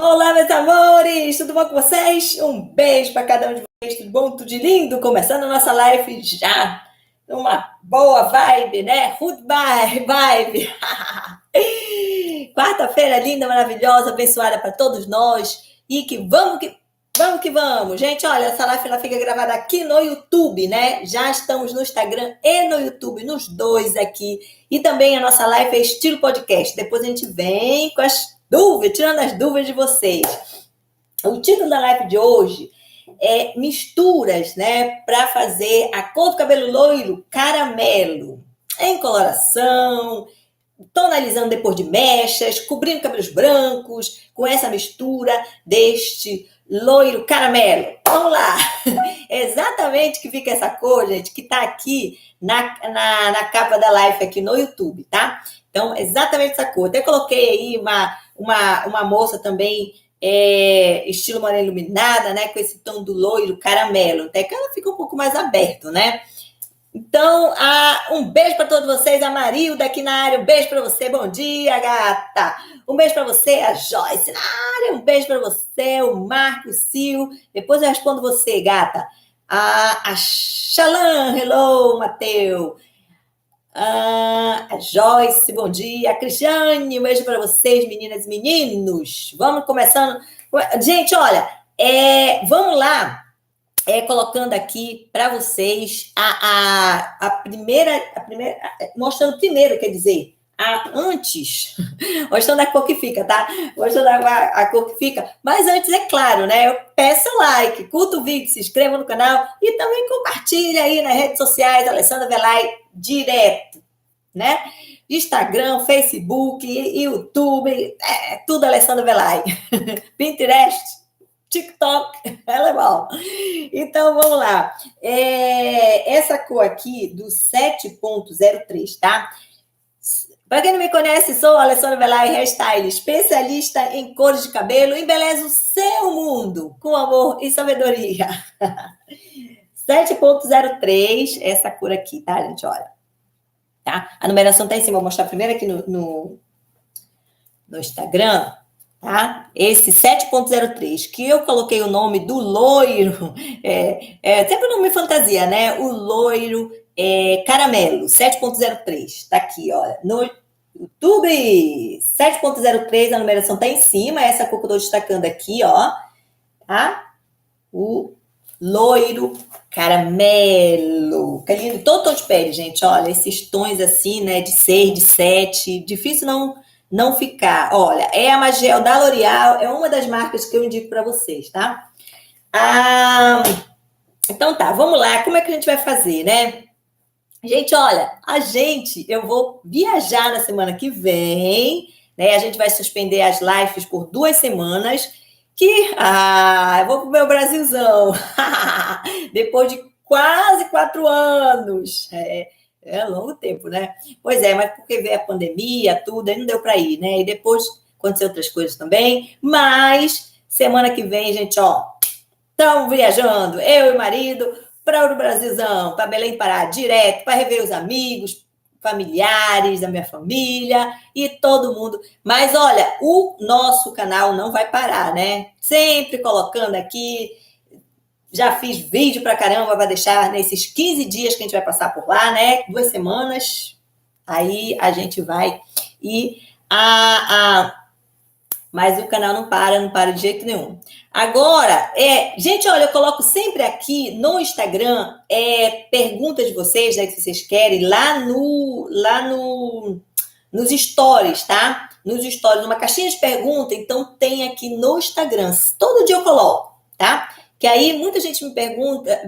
Olá, meus amores! Tudo bom com vocês? Um beijo para cada um de vocês, tudo bom? Tudo de lindo? Começando a nossa live já numa boa vibe, né? Good vibe! Quarta-feira linda, maravilhosa, abençoada para todos nós e que vamos! Gente, olha, essa live ela fica gravada aqui no YouTube, né? Já estamos no Instagram e no YouTube, nos dois aqui. E também a nossa live é estilo podcast. Depois a gente vem com as dúvidas, tirando as dúvidas de vocês. O título da live de hoje é misturas, né? Para fazer a cor do cabelo loiro caramelo. Em coloração, tonalizando depois de mechas, cobrindo cabelos brancos, com essa mistura deste loiro caramelo. Vamos lá! É exatamente que fica essa cor, gente, que tá aqui na capa da live aqui no YouTube, tá? Então, exatamente essa cor. Até coloquei aí uma moça também, estilo morena iluminada, né? Com esse tom do loiro caramelo. Até que ela fica um pouco mais aberto, né? Então, um beijo para todos vocês, a Marilda aqui na área, um beijo para você, bom dia, gata. Um beijo para você, a Joyce na área, um beijo para você, o Marco, Sil. Depois eu respondo você, gata. A Xalan, hello, Mateu. A Joyce, bom dia. A Cristiane, um beijo para vocês, meninas e meninos. Vamos começando. Gente, olha, vamos lá. Colocando aqui para vocês a primeira, mostrando primeiro, quer dizer, antes, mostrando a cor que fica, tá? Mostrando a cor que fica. Mas antes, é claro, né? Eu peço like, curta o vídeo, se inscreva no canal e também compartilha aí nas redes sociais, Alessandra Velay, direto, né? Instagram, Facebook, YouTube, tudo Alessandra Velay. Pinterest, TikTok, ela é bom. Então, vamos lá. Essa cor aqui, do 7.03, tá? Para quem não me conhece, sou a Alessandra Velay, hairstyle, especialista em cores de cabelo, embelezo o seu mundo com amor e sabedoria. 7.03, essa cor aqui, tá, gente? Olha. Tá? A numeração tá em cima, vou mostrar primeiro aqui no Instagram. Tá? Esse 7.03, que eu coloquei o nome do loiro, sempre o nome fantasia, né? O loiro caramelo, 7.03, tá aqui, olha, no YouTube, 7.03, a numeração tá em cima, essa cor que eu tô destacando aqui, ó, tá? O loiro caramelo, que lindo, todo tom de pele, gente, olha, esses tons assim, né, de 6, de 7, difícil não ficar. Olha, a Magel da L'Oréal, é uma das marcas que eu indico para vocês, tá? Então tá, vamos lá. Como é que a gente vai fazer, né? Gente, olha, eu vou viajar na semana que vem, né? A gente vai suspender as lives por 2 semanas, eu vou pro meu Brasilzão. Depois de quase 4 anos. É longo tempo, né? Pois é, mas porque veio a pandemia, tudo, aí não deu para ir, né? E depois aconteceu outras coisas também. Mas semana que vem, gente, ó, estamos viajando, eu e o marido, para o Brasilzão, para Belém Pará, direto, para rever os amigos, familiares da minha família e todo mundo. Mas olha, o nosso canal não vai parar, né? Sempre colocando aqui. Já fiz vídeo pra caramba para deixar nesses 15 dias que a gente vai passar por lá, né? 2 semanas. Aí a gente vai. Mas o canal não para de jeito nenhum. Agora, gente, olha, eu coloco sempre aqui no Instagram perguntas de vocês, né? Que vocês querem, lá nos stories, tá? Nos stories, numa caixinha de pergunta, então tem aqui no Instagram. Todo dia eu coloco, tá? Que aí muita gente me pergunta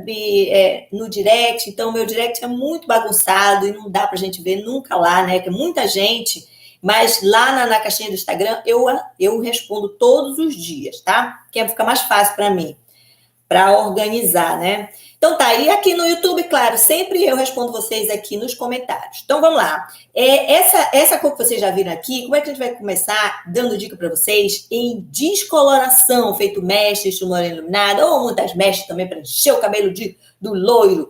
no direct, então o meu direct é muito bagunçado e não dá pra gente ver nunca lá, né? Que muita gente, mas lá na caixinha do Instagram eu respondo todos os dias, tá? Que fica mais fácil para mim, para organizar, né? Então tá, e aqui no YouTube, claro, sempre eu respondo vocês aqui nos comentários. Então vamos lá. Essa cor que vocês já viram aqui, como é que a gente vai começar dando dica para vocês em descoloração, feito mecha, estilo morena iluminada, ou muitas mechas também para encher o cabelo do loiro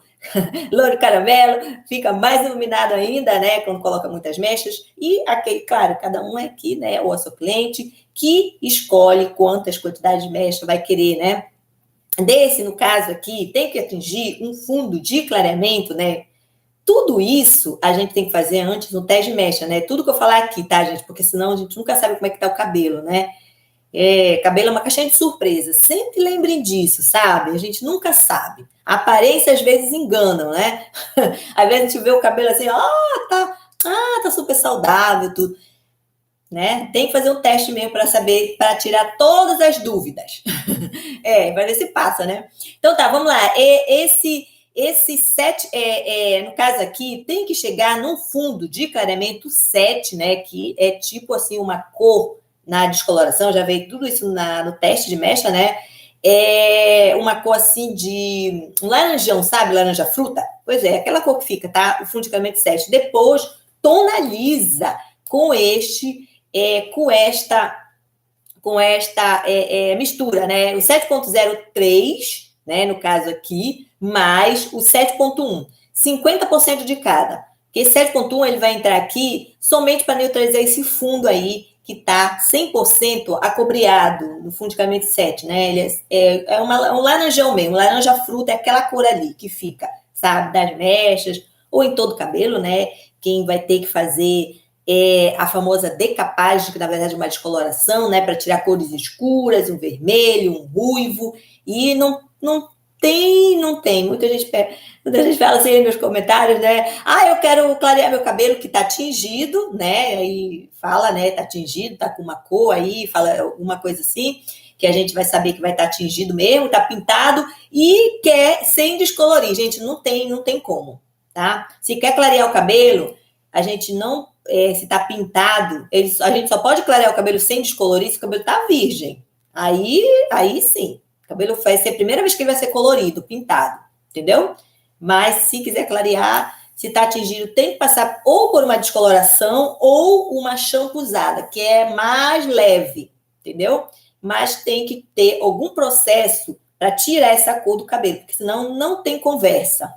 louro caramelo, fica mais iluminado ainda, né? Quando coloca muitas mechas. E aqui, claro, cada um é aqui, né? Ou a sua cliente, que escolhe quantas quantidades de mecha vai querer, né? Desse, no caso aqui, tem que atingir um fundo de clareamento, né? Tudo isso a gente tem que fazer antes no teste de mecha, né? Tudo que eu falar aqui, tá, gente? Porque senão a gente nunca sabe como é que tá o cabelo, né? Cabelo é uma caixinha de surpresa. Sempre lembrem disso, sabe? A gente nunca sabe. A aparência às vezes enganam, né? Às vezes a gente vê o cabelo assim, tá super saudável, tudo, né? Tem que fazer um teste mesmo para saber, para tirar todas as dúvidas. Para ver se passa, né? Então tá, vamos lá. Esse 7, no caso aqui, tem que chegar num fundo de clareamento 7, né? Que é tipo assim uma cor na descoloração, já veio tudo isso no teste de mecha, né? É uma cor assim de um laranjão, sabe? Laranja fruta. Pois é, aquela cor que fica, tá? O fundo de clareamento 7. Depois, tonaliza com esta mistura, né? O 7.03, né? No caso aqui, mais o 7.1. 50% de cada. Porque 7.1 ele vai entrar aqui somente para neutralizar esse fundo aí que está 100% acobreado no fundo de clareamento 7, né? Ele um laranjão mesmo, um laranja fruta, é aquela cor ali que fica, sabe? Das mechas, ou em todo o cabelo, né? Quem vai ter que fazer a famosa decapagem, que na verdade é uma descoloração, né? Para tirar cores escuras, um vermelho, um ruivo, e não tem. Muita gente fala assim nos comentários, né? Eu quero clarear meu cabelo que tá tingido, né? Aí fala, né? Tá tingido, tá com uma cor aí, fala alguma coisa assim, que a gente vai saber que vai estar tingido mesmo, tá pintado, e quer sem descolorir. Gente, não tem como, tá? Se quer clarear o cabelo, a gente não, se tá pintado, a gente só pode clarear o cabelo sem descolorir se o cabelo tá virgem. Aí sim. O cabelo vai ser a primeira vez que ele vai ser colorido, pintado, entendeu? Mas se quiser clarear, se está atingido, tem que passar ou por uma descoloração ou uma shampoozada, que é mais leve, entendeu? Mas tem que ter algum processo para tirar essa cor do cabelo, porque senão não tem conversa.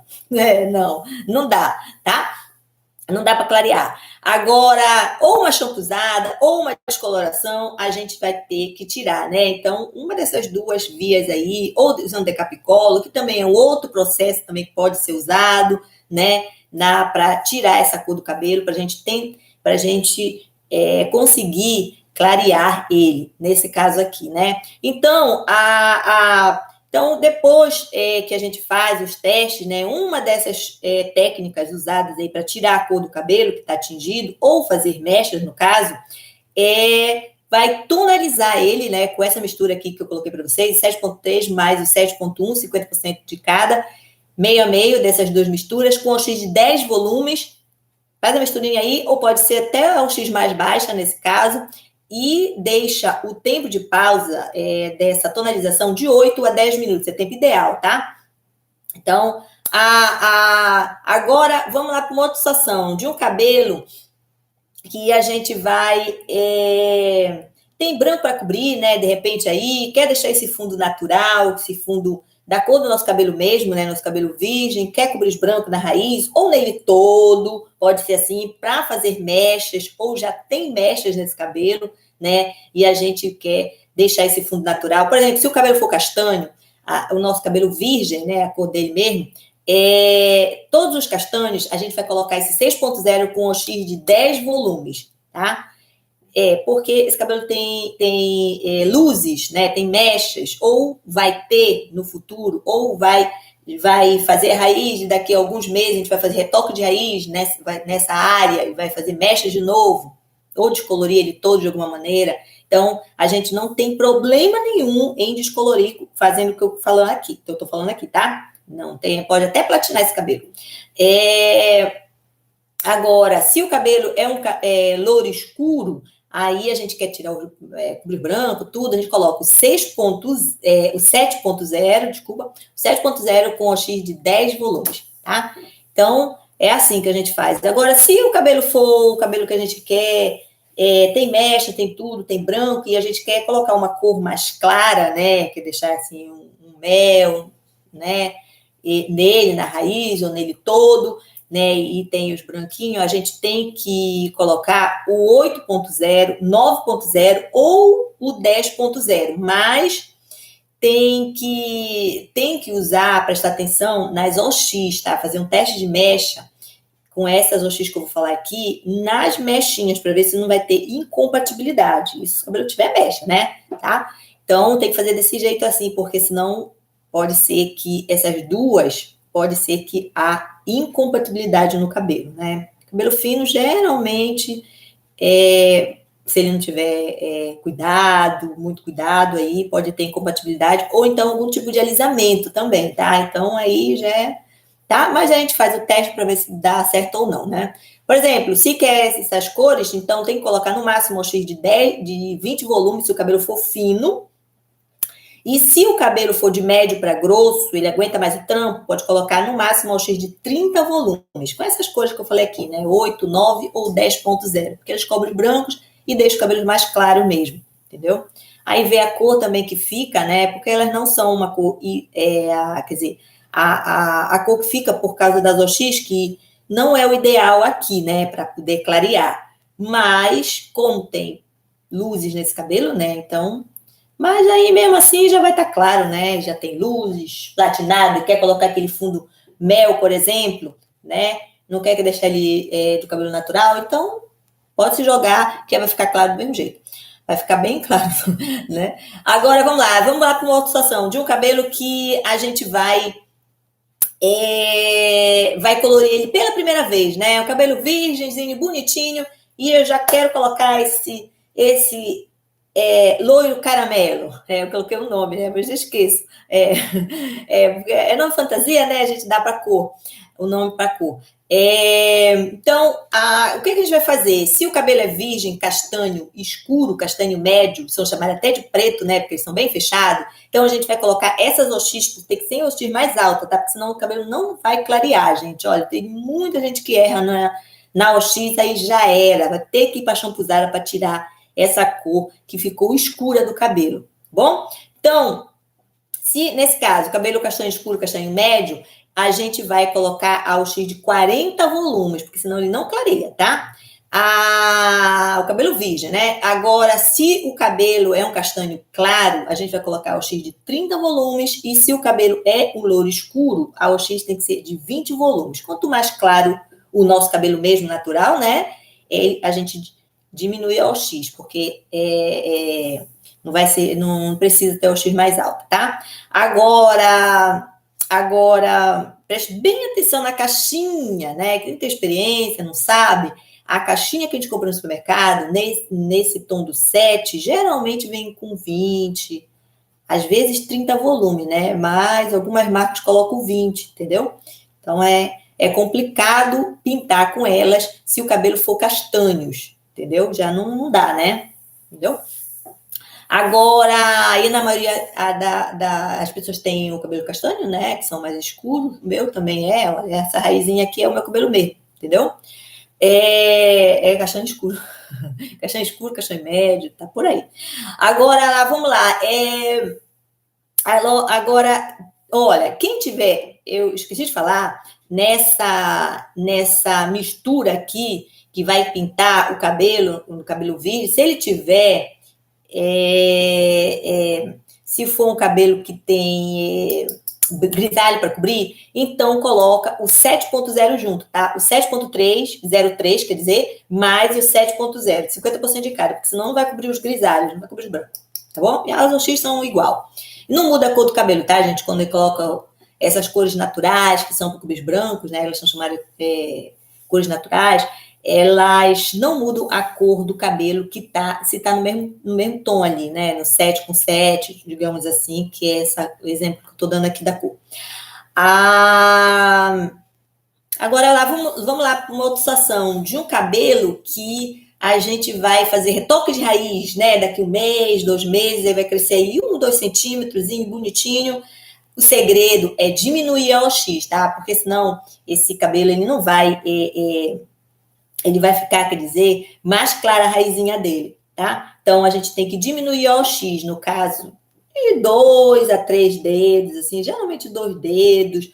Não dá, tá? Não dá para clarear. Agora, ou uma shampoozada, ou uma descoloração, a gente vai ter que tirar, né? Então, uma dessas duas vias aí, ou usando decapicolo, que também é um outro processo também que pode ser usado, né? Para tirar essa cor do cabelo, para a gente conseguir clarear ele, nesse caso aqui, né? Então, então, depois que a gente faz os testes, né, uma dessas técnicas usadas aí para tirar a cor do cabelo que está tingido, ou fazer mechas, no caso, vai tonalizar ele, né, com essa mistura aqui que eu coloquei para vocês, 7.3 mais o 7.1, 50% de cada, meio a meio dessas duas misturas, com um X de 10 volumes. Faz a misturinha aí, ou pode ser até um X mais baixa nesse caso, e deixa o tempo de pausa dessa tonalização de 8 a 10 minutos, é tempo ideal, tá? Então, agora vamos lá para uma outra situação, de um cabelo que a gente vai... tem branco para cobrir, né? De repente aí, quer deixar esse fundo natural, esse fundo da cor do nosso cabelo mesmo, né? Nosso cabelo virgem, quer cobrir branco na raiz, ou nele todo, pode ser assim, para fazer mechas, ou já tem mechas nesse cabelo, né? E a gente quer deixar esse fundo natural. Por exemplo, se o cabelo for castanho, o nosso cabelo virgem, né? A cor dele mesmo, todos os castanhos, a gente vai colocar esse 6.0 com o X de 10 volumes, tá? Porque esse cabelo tem luzes, né? Tem mechas, ou vai ter no futuro, ou vai fazer raiz, daqui a alguns meses a gente vai fazer retoque de raiz nessa área, e vai fazer mechas de novo, ou descolorir ele todo de alguma maneira. Então, a gente não tem problema nenhum em descolorir fazendo o que eu estou falando aqui, tá? Não tem, pode até platinar esse cabelo. Agora, se o cabelo é louro escuro, aí a gente quer tirar cobrir branco, tudo, a gente coloca o 7.0, desculpa, o 7.0 com o X de 10 volumes, tá? Então, é assim que a gente faz. Agora, se o cabelo for o cabelo que a gente quer, tem mecha, tem tudo, tem branco, e a gente quer colocar uma cor mais clara, né? Quer deixar assim um mel, né? nele, na raiz, ou nele todo, né, e tem os branquinhos, a gente tem que colocar o 8.0, 9.0 ou o 10.0, mas tem que usar, prestar atenção nas OX, tá? Fazer um teste de mecha com essas OX que eu vou falar aqui, nas mechinhas, para ver se não vai ter incompatibilidade. Isso se o cabelo tiver mecha, né? Tá? Então, tem que fazer desse jeito assim, porque senão pode ser que essas duas, pode ser que há incompatibilidade no cabelo, né? Cabelo fino, geralmente, se ele não tiver cuidado, muito cuidado, aí pode ter incompatibilidade, ou então algum tipo de alisamento também, tá? Então, aí já é, tá? Mas a gente faz o teste para ver se dá certo ou não, né? Por exemplo, se quer essas cores, então tem que colocar no máximo um X de 20 volumes, se o cabelo for fino. E se o cabelo for de médio para grosso, ele aguenta mais o trampo, pode colocar no máximo um X de 30 volumes, com essas cores que eu falei aqui, né? 8, 9 ou 10.0, porque eles cobrem brancos e deixam os cabelos mais claros mesmo, entendeu? Aí vê a cor também que fica, né? Porque elas não são uma cor, quer dizer, a cor que fica por causa das OX, que não é o ideal aqui, né? Para poder clarear. Mas, como tem luzes nesse cabelo, né? Então, mas aí mesmo assim já vai estar claro, né? Já tem luzes, platinado, quer colocar aquele fundo mel, por exemplo, né? Não quer deixar ele do cabelo natural, então pode se jogar, que vai ficar claro do mesmo jeito. Vai ficar bem claro, né? Agora vamos lá para uma outra situação de um cabelo que a gente vai colorir ele pela primeira vez, né? Um cabelo virgenzinho, bonitinho, e eu já quero colocar esse loiro caramelo. Eu coloquei um nome, né? Mas eu esqueço. É nome fantasia, né? A gente dá para cor, o nome para cor. Então, o que a gente vai fazer? Se o cabelo é virgem, castanho escuro, castanho médio, são chamados até de preto, né? Porque eles são bem fechados. Então, a gente vai colocar essas OX, tem que ser OX mais alta, tá? Porque senão o cabelo não vai clarear, gente. Olha, tem muita gente que erra na OX, aí já era. Vai ter que ir para champusada para tirar essa cor que ficou escura do cabelo, bom? Então, se nesse caso, cabelo castanho escuro, castanho médio, a gente vai colocar a OX de 40 volumes, porque senão ele não clareia, tá? O cabelo virgem, né? Agora, se o cabelo é um castanho claro, a gente vai colocar a OX de 30 volumes, e se o cabelo é um louro escuro, a OX tem que ser de 20 volumes. Quanto mais claro o nosso cabelo mesmo natural, né? A gente diminui a OX, porque não vai ser, não precisa ter a OX mais alta, tá? Agora, preste bem atenção na caixinha, né? Quem tem experiência, não sabe, a caixinha que a gente compra no supermercado, nesse tom do 7, geralmente vem com 20, às vezes 30 volumes, né? Mas algumas marcas colocam 20, entendeu? Então, é complicado pintar com elas se o cabelo for castanhos, entendeu? Já não dá, né? Entendeu? Agora, aí na maioria as pessoas têm o cabelo castanho, né? Que são mais escuros. O meu também olha, essa raizinha aqui é o meu cabelo mesmo, entendeu? É castanho escuro. Castanho escuro, castanho médio, tá por aí. Agora, vamos lá. Agora, olha, quem tiver, eu esqueci de falar, nessa mistura aqui, que vai pintar o cabelo virgem, se ele tiver, se for um cabelo que tem grisalho para cobrir, então coloca o 7.0 junto, tá? O 7.303, quer dizer, mais o 7.0, 50% de cada, porque senão não vai cobrir os grisalhos, não vai cobrir os brancos, tá bom? E as OX são igual. Não muda a cor do cabelo, tá, gente? Quando ele coloca essas cores naturais, que são para cobrir brancos, né? Elas são chamadas cores naturais, elas não mudam a cor do cabelo se tá no mesmo tom ali, né? No 7 com 7, digamos assim, que é o exemplo que eu tô dando aqui da cor. Agora vamos lá para uma outra situação de um cabelo que a gente vai fazer retoque de raiz, né? Daqui 1 mês, 2 meses, aí vai crescer aí 1, 2 centímetros, bonitinho. O segredo é diminuir a OX, tá? Porque senão esse cabelo ele não vai, ele vai ficar, quer dizer, mais clara a raizinha dele, tá? Então a gente tem que diminuir a OX, no caso, de 2 a 3 dedos, assim, geralmente 2 dedos,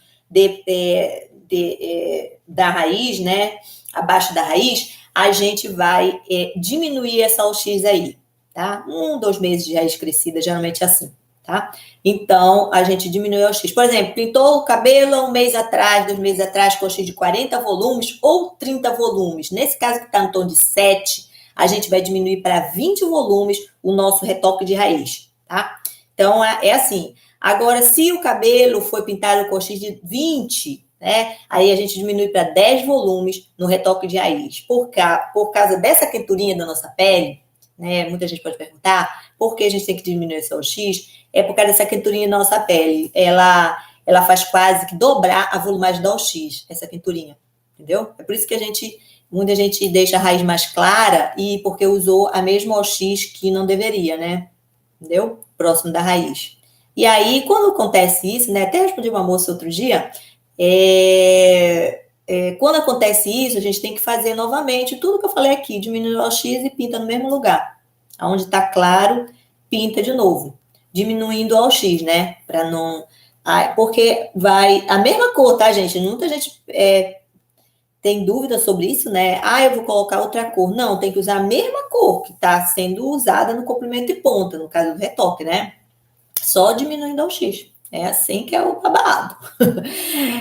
da raiz, né? Abaixo da raiz, a gente vai diminuir essa OX aí, tá? 2 meses de raiz crescida, geralmente é assim, tá? Então, a gente diminui a OX. Por exemplo, pintou o cabelo 1 mês atrás, 2 meses atrás, com OX de 40 volumes ou 30 volumes. Nesse caso que está no tom de 7, a gente vai diminuir para 20 volumes o nosso retoque de raiz, tá? Então, é assim. Agora, se o cabelo foi pintado com OX de 20, né? Aí a gente diminui para 10 volumes no retoque de raiz. Por causa dessa quenturinha da nossa pele, né? Muita gente pode perguntar por que a gente tem que diminuir esse OX. É por causa dessa quenturinha da nossa pele. Ela faz quase que dobrar a volumagem da OX, essa quenturinha, entendeu? É por isso que muita gente deixa a raiz mais clara e porque usou a mesma OX que não deveria, né? Entendeu? Próximo da raiz. E aí, quando acontece isso, né? Até respondi uma moça outro dia, quando acontece isso, a gente tem que fazer novamente tudo que eu falei aqui, diminuir o OX e pinta no mesmo lugar. Onde está claro, pinta de novo, diminuindo o OX, né? Para não... porque vai... A mesma cor, tá, gente? Muita gente tem dúvida sobre isso, né? Eu vou colocar outra cor. Não, tem que usar a mesma cor que está sendo usada no comprimento e ponta, no caso do retoque, né? Só diminuindo o OX. É assim que é o babado.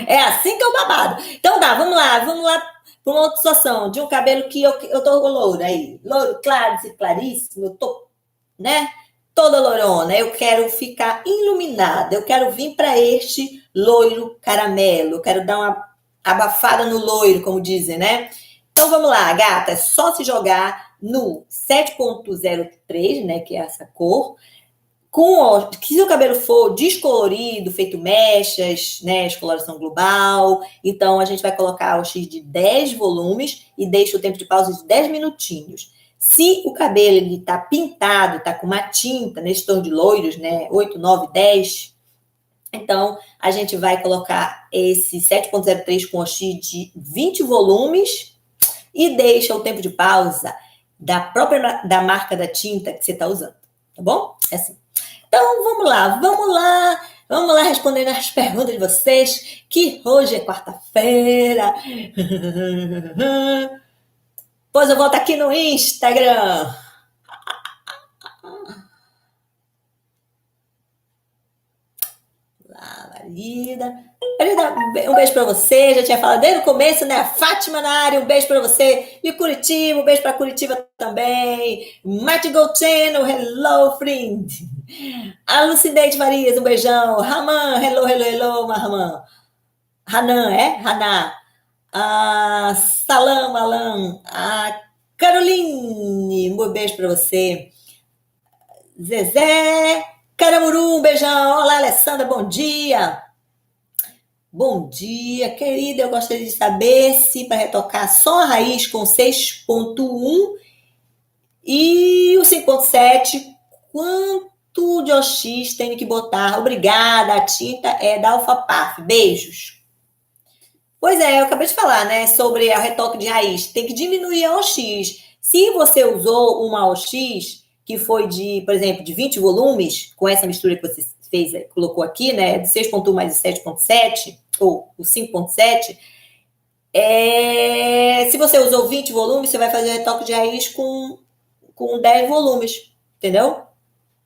É assim que é o babado. Então tá, vamos lá para uma outra situação de um cabelo que eu tô louro aí. Louro claro, claríssimo, eu tô, né? Toda loirona. Eu quero ficar iluminada. Eu quero vir para este loiro caramelo. Eu quero dar uma abafada no loiro, como dizem, né? Então vamos lá, gata. É só se jogar no 7.03, né? Que é essa cor. Se o cabelo for descolorido, feito mechas, né, descoloração global, então a gente vai colocar o X de 10 volumes e deixa o tempo de pausa de 10 minutinhos. Se o cabelo ele tá pintado, tá com uma tinta nesse tom de loiros, né, 8, 9, 10, então a gente vai colocar esse 7.03 com o X de 20 volumes e deixa o tempo de pausa da marca da tinta que você está usando, tá bom? É assim. Então, vamos lá respondendo as perguntas de vocês, que hoje é quarta-feira. Pois eu volto aqui no Instagram. Marida. Um beijo para você, já tinha falado desde o começo, né? A Fátima na área, um beijo para você. E Curitiba, um beijo para Curitiba também. Mate Golcheno, hello, friend. A Lucineide Farias, um beijão. Raman, hello, Raman. Hanan, Haná. A Salam, Alan. A Caroline, um beijo para você. Zezé. Caramuru, um beijão. Olá, Alessandra, bom dia. Bom dia, querida. Eu gostaria de saber se para retocar só a raiz com 6.1 e o 5.7, quanto de OX tem que botar? Obrigada, a tinta é da Alfapaf. Beijos. Pois é, eu acabei de falar, né, sobre a retoque de raiz. Tem que diminuir a OX. Se você usou uma OX que foi de, por exemplo, de 20 volumes, com essa mistura que você colocou aqui, né, de 6.1 mais 7.7, ou o 5.7, se você usou 20 volumes, você vai fazer retoque de raiz com 10 volumes, entendeu?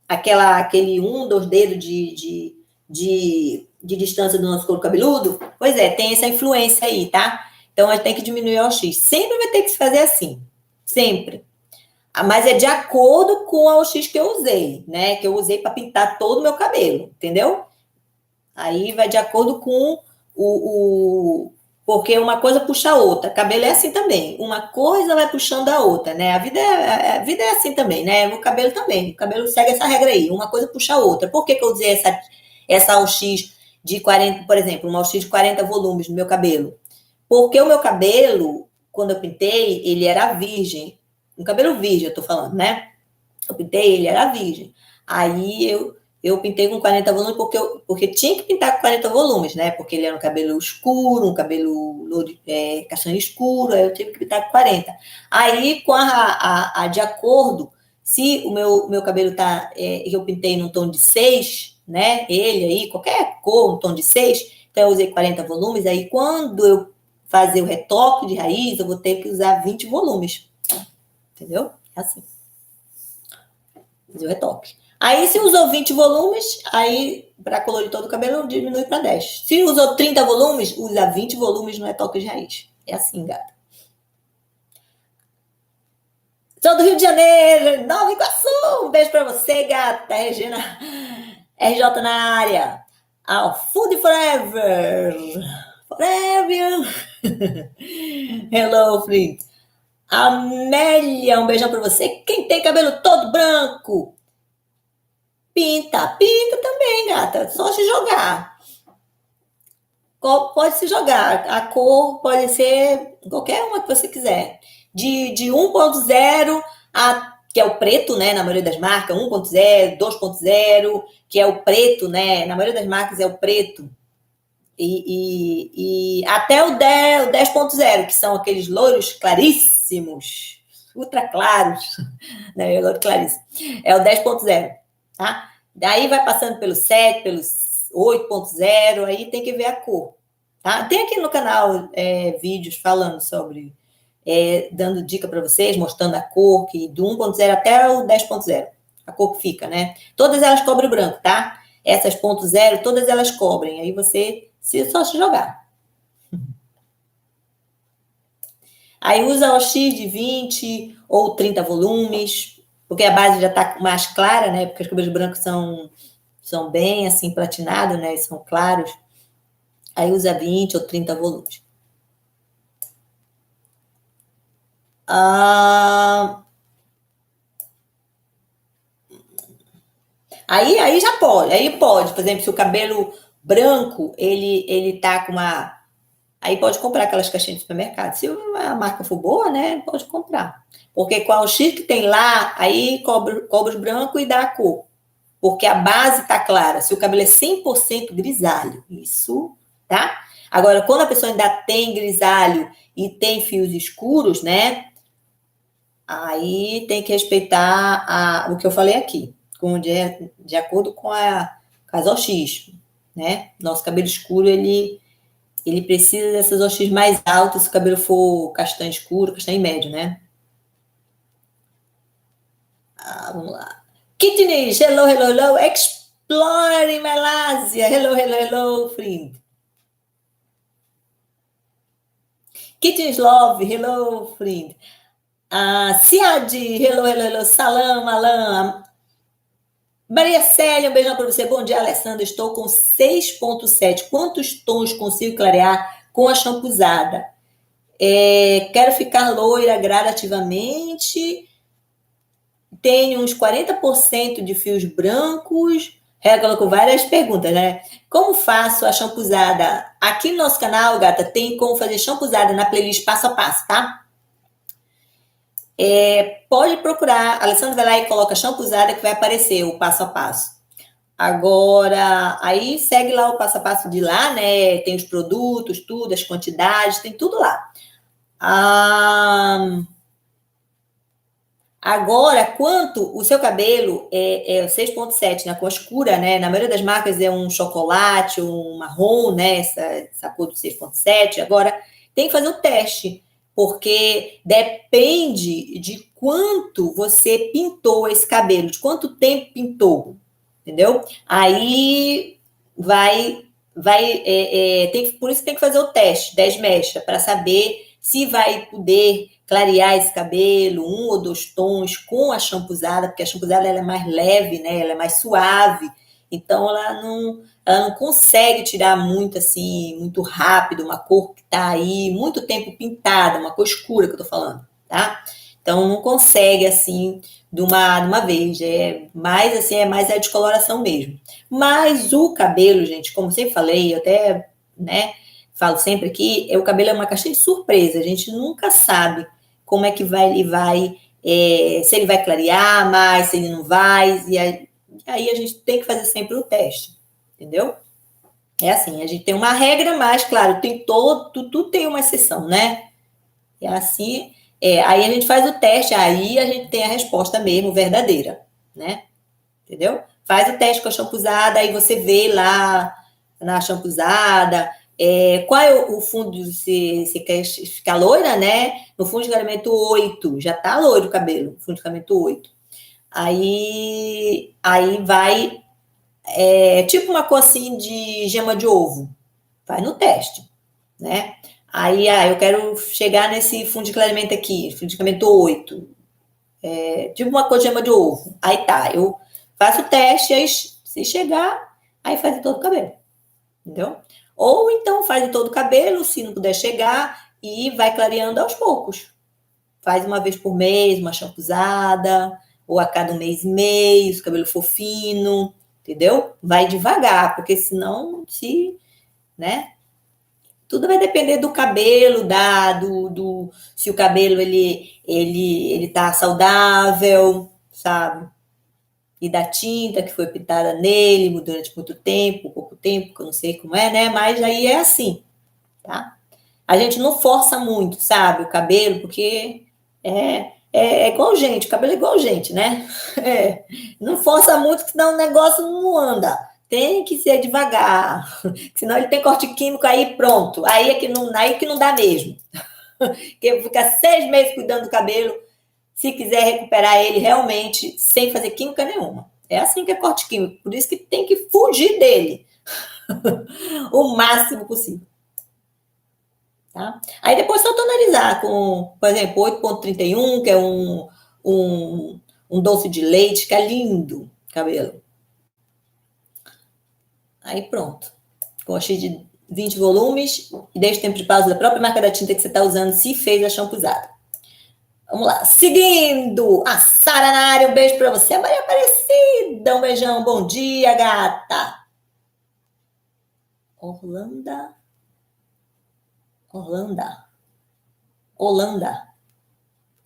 Aquele 2 dedos de distância do nosso couro cabeludo, pois é, tem essa influência aí, tá? Então, a gente tem que diminuir o OX. Sempre vai ter que se fazer assim, sempre. Mas é de acordo com a OX que eu usei, né? Que eu usei para pintar todo o meu cabelo, entendeu? Aí vai de acordo com porque uma coisa puxa a outra. Cabelo é assim também. Uma coisa vai puxando a outra, né? A vida é assim também, né? O cabelo também. O cabelo segue essa regra aí. Uma coisa puxa a outra. Por que eu usei essa OX de 40, por exemplo, uma OX de 40 volumes no meu cabelo? Porque o meu cabelo, quando eu pintei, ele era virgem. Um cabelo virgem, eu tô falando, né? Eu pintei, ele era virgem. Aí eu pintei com 40 volumes porque tinha que pintar com 40 volumes, né? Porque ele era um cabelo escuro, um cabelo castanho escuro, aí eu tive que pintar com 40. Aí, com de acordo, se o meu cabelo eu pintei num tom de 6, né? Ele aí, qualquer cor, um tom de 6, Então, eu usei 40 volumes, aí quando eu fazer o retoque de raiz, eu vou ter que usar 20 volumes. Entendeu? É assim. Fazer o retoque. Aí, se usou 20 volumes, aí, para colorir todo o cabelo, diminui para 10. Se usou 30 volumes, usa 20 volumes no retoque de raiz. É assim, gata. Sou do Rio de Janeiro, Nova Iguaçu. Um beijo para você, gata. Regina RJ na área. Food Forever. Forever. Hello, Fritz. Amélia, um beijão pra você. Quem tem cabelo todo branco, pinta também, gata. Só se jogar. Pode se jogar. A cor pode ser qualquer uma que você quiser. De 1.0 que é o preto, né? Na maioria das marcas, 1.0, 2.0, que é o preto, né? Na maioria das marcas é o preto. E até o 10.0, que são aqueles louros claríssimos, ultra claros, né? Louro claríssimo. É o 10.0, tá? Daí vai passando pelo 7, pelo 8.0, aí tem que ver a cor, tá? Tem aqui no canal vídeos falando sobre, dando dica para vocês, mostrando a cor, que do 1.0 até o 10.0, a cor que fica, né? Todas elas cobrem branco, tá? Essas .0, todas elas cobrem, aí você só se jogar. Aí usa o X de 20 ou 30 volumes, porque a base já está mais clara, né? Porque os cabelos brancos são bem assim platinados, né? São claros. Aí usa 20 ou 30 volumes. Aí já pode. Aí pode, por exemplo, se o cabelo branco ele tá com uma. Aí pode comprar aquelas caixinhas de supermercado. Se a marca for boa, né? Pode comprar. Porque qual o X que tem lá, aí cobre os branco e dá a cor. Porque a base tá clara. Se o cabelo é 100% grisalho, isso, tá? Agora, quando a pessoa ainda tem grisalho e tem fios escuros, né? Aí tem que respeitar o que eu falei aqui, de acordo com as OX, né? Nosso cabelo escuro, ele precisa dessas OX mais altas se o cabelo for castanho escuro, castanho médio, né? Vamos lá. Kitnish, hello. Exploring Malásia. Hello, friend. Kitnish Love, hello, friend. Siad, hello. Salam, Alan. Maria Célia, um beijão para você. Bom dia, Alessandra. Estou com 6.7. Quantos tons consigo clarear com a champusada? Quero ficar loira gradativamente. Tenho uns 40% de fios brancos. Ela colocou várias perguntas, né? Como faço a champusada? Aqui no nosso canal, gata, tem como fazer champusada na playlist passo a passo, tá? Pode procurar. A Alessandra vai lá e coloca champusada que vai aparecer o passo a passo. Agora, aí segue lá o passo a passo de lá, né? Tem os produtos, tudo, as quantidades, tem tudo lá. Agora, quanto o seu cabelo é 6.7, né? Cor escura, né? Na maioria das marcas é um chocolate, um marrom, né? Essa cor do 6.7. Agora, tem que fazer o teste, porque depende de quanto você pintou esse cabelo, de quanto tempo pintou, entendeu? Aí por isso tem que fazer o teste 10 mechas, para saber se vai poder clarear esse cabelo, 1 ou 2 tons com a champusada, porque a champusada ela é mais leve, né? Ela é mais suave, então ela não consegue tirar muito assim, muito rápido, uma cor que tá aí muito tempo pintada, uma cor escura que eu tô falando, tá? Então não consegue assim de uma vez, é mais a descoloração mesmo. Mas o cabelo, gente, como sempre falei, eu até, né, falo sempre aqui, o cabelo é uma caixinha de surpresa, a gente nunca sabe como é que se ele vai clarear mais, se ele não vai, e aí a gente tem que fazer sempre o teste, entendeu? É assim, a gente tem uma regra, mas, claro, tudo tem uma exceção, né? É assim, aí a gente faz o teste, aí a gente tem a resposta mesmo verdadeira, né? Entendeu? Faz o teste com a champusada, aí você vê lá na shampoozada. Qual é o fundo? Você quer ficar loira, né? No fundo de clareamento 8, já tá loiro o cabelo, fundo de clareamento 8. Aí vai, tipo uma cor assim de gema de ovo. Vai no teste, né? Aí, eu quero chegar nesse fundo de clareamento aqui, fundo de clareamento 8. Tipo uma cor de gema de ovo. Aí tá, eu faço o teste, aí se chegar, aí faz em todo o cabelo. Entendeu? Ou então faz em todo o cabelo, se não puder chegar, e vai clareando aos poucos. Faz uma vez por mês, uma shampoozada, ou a cada um mês e meio, se o cabelo for fino, entendeu? Vai devagar, porque senão, né? Tudo vai depender do cabelo, se o cabelo ele tá saudável, sabe? E da tinta que foi pintada nele durante muito tempo, pouco tempo, que eu não sei como é, né? Mas aí é assim, tá? A gente não força muito, sabe? O cabelo, porque é igual gente, o cabelo é igual gente, né? Não força muito, senão o negócio não anda. Tem que ser devagar, senão ele tem corte químico aí pronto. Aí que não dá mesmo. Porque fica 6 meses cuidando do cabelo, se quiser recuperar ele realmente sem fazer química nenhuma. É assim que é corte químico, por isso que tem que fugir dele o máximo possível. Tá? Aí depois só tonalizar com, por exemplo, 8,31, que é um doce de leite, que é lindo cabelo. Aí pronto. Com X de 20 volumes e deixa o tempo de pausa da própria marca da tinta que você está usando, se fez a shampoozada. Vamos lá. Seguindo, a Sara na área, um beijo para você. A Maria Aparecida, um beijão. Bom dia, gata. Holanda.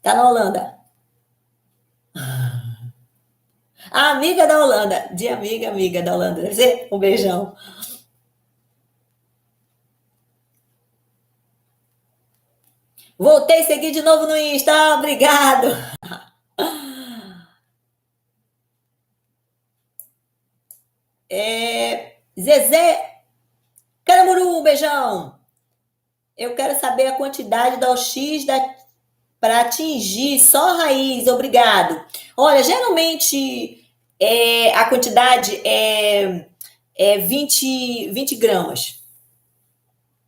Tá na Holanda. A amiga da Holanda. De amiga da Holanda. Deve ser? Um beijão. Voltei a seguir de novo no Insta. Obrigado. Zezé Caramuru, um beijão. Eu quero saber a quantidade da OX para atingir só a raiz. Obrigado. Olha, geralmente a quantidade é 20 gramas,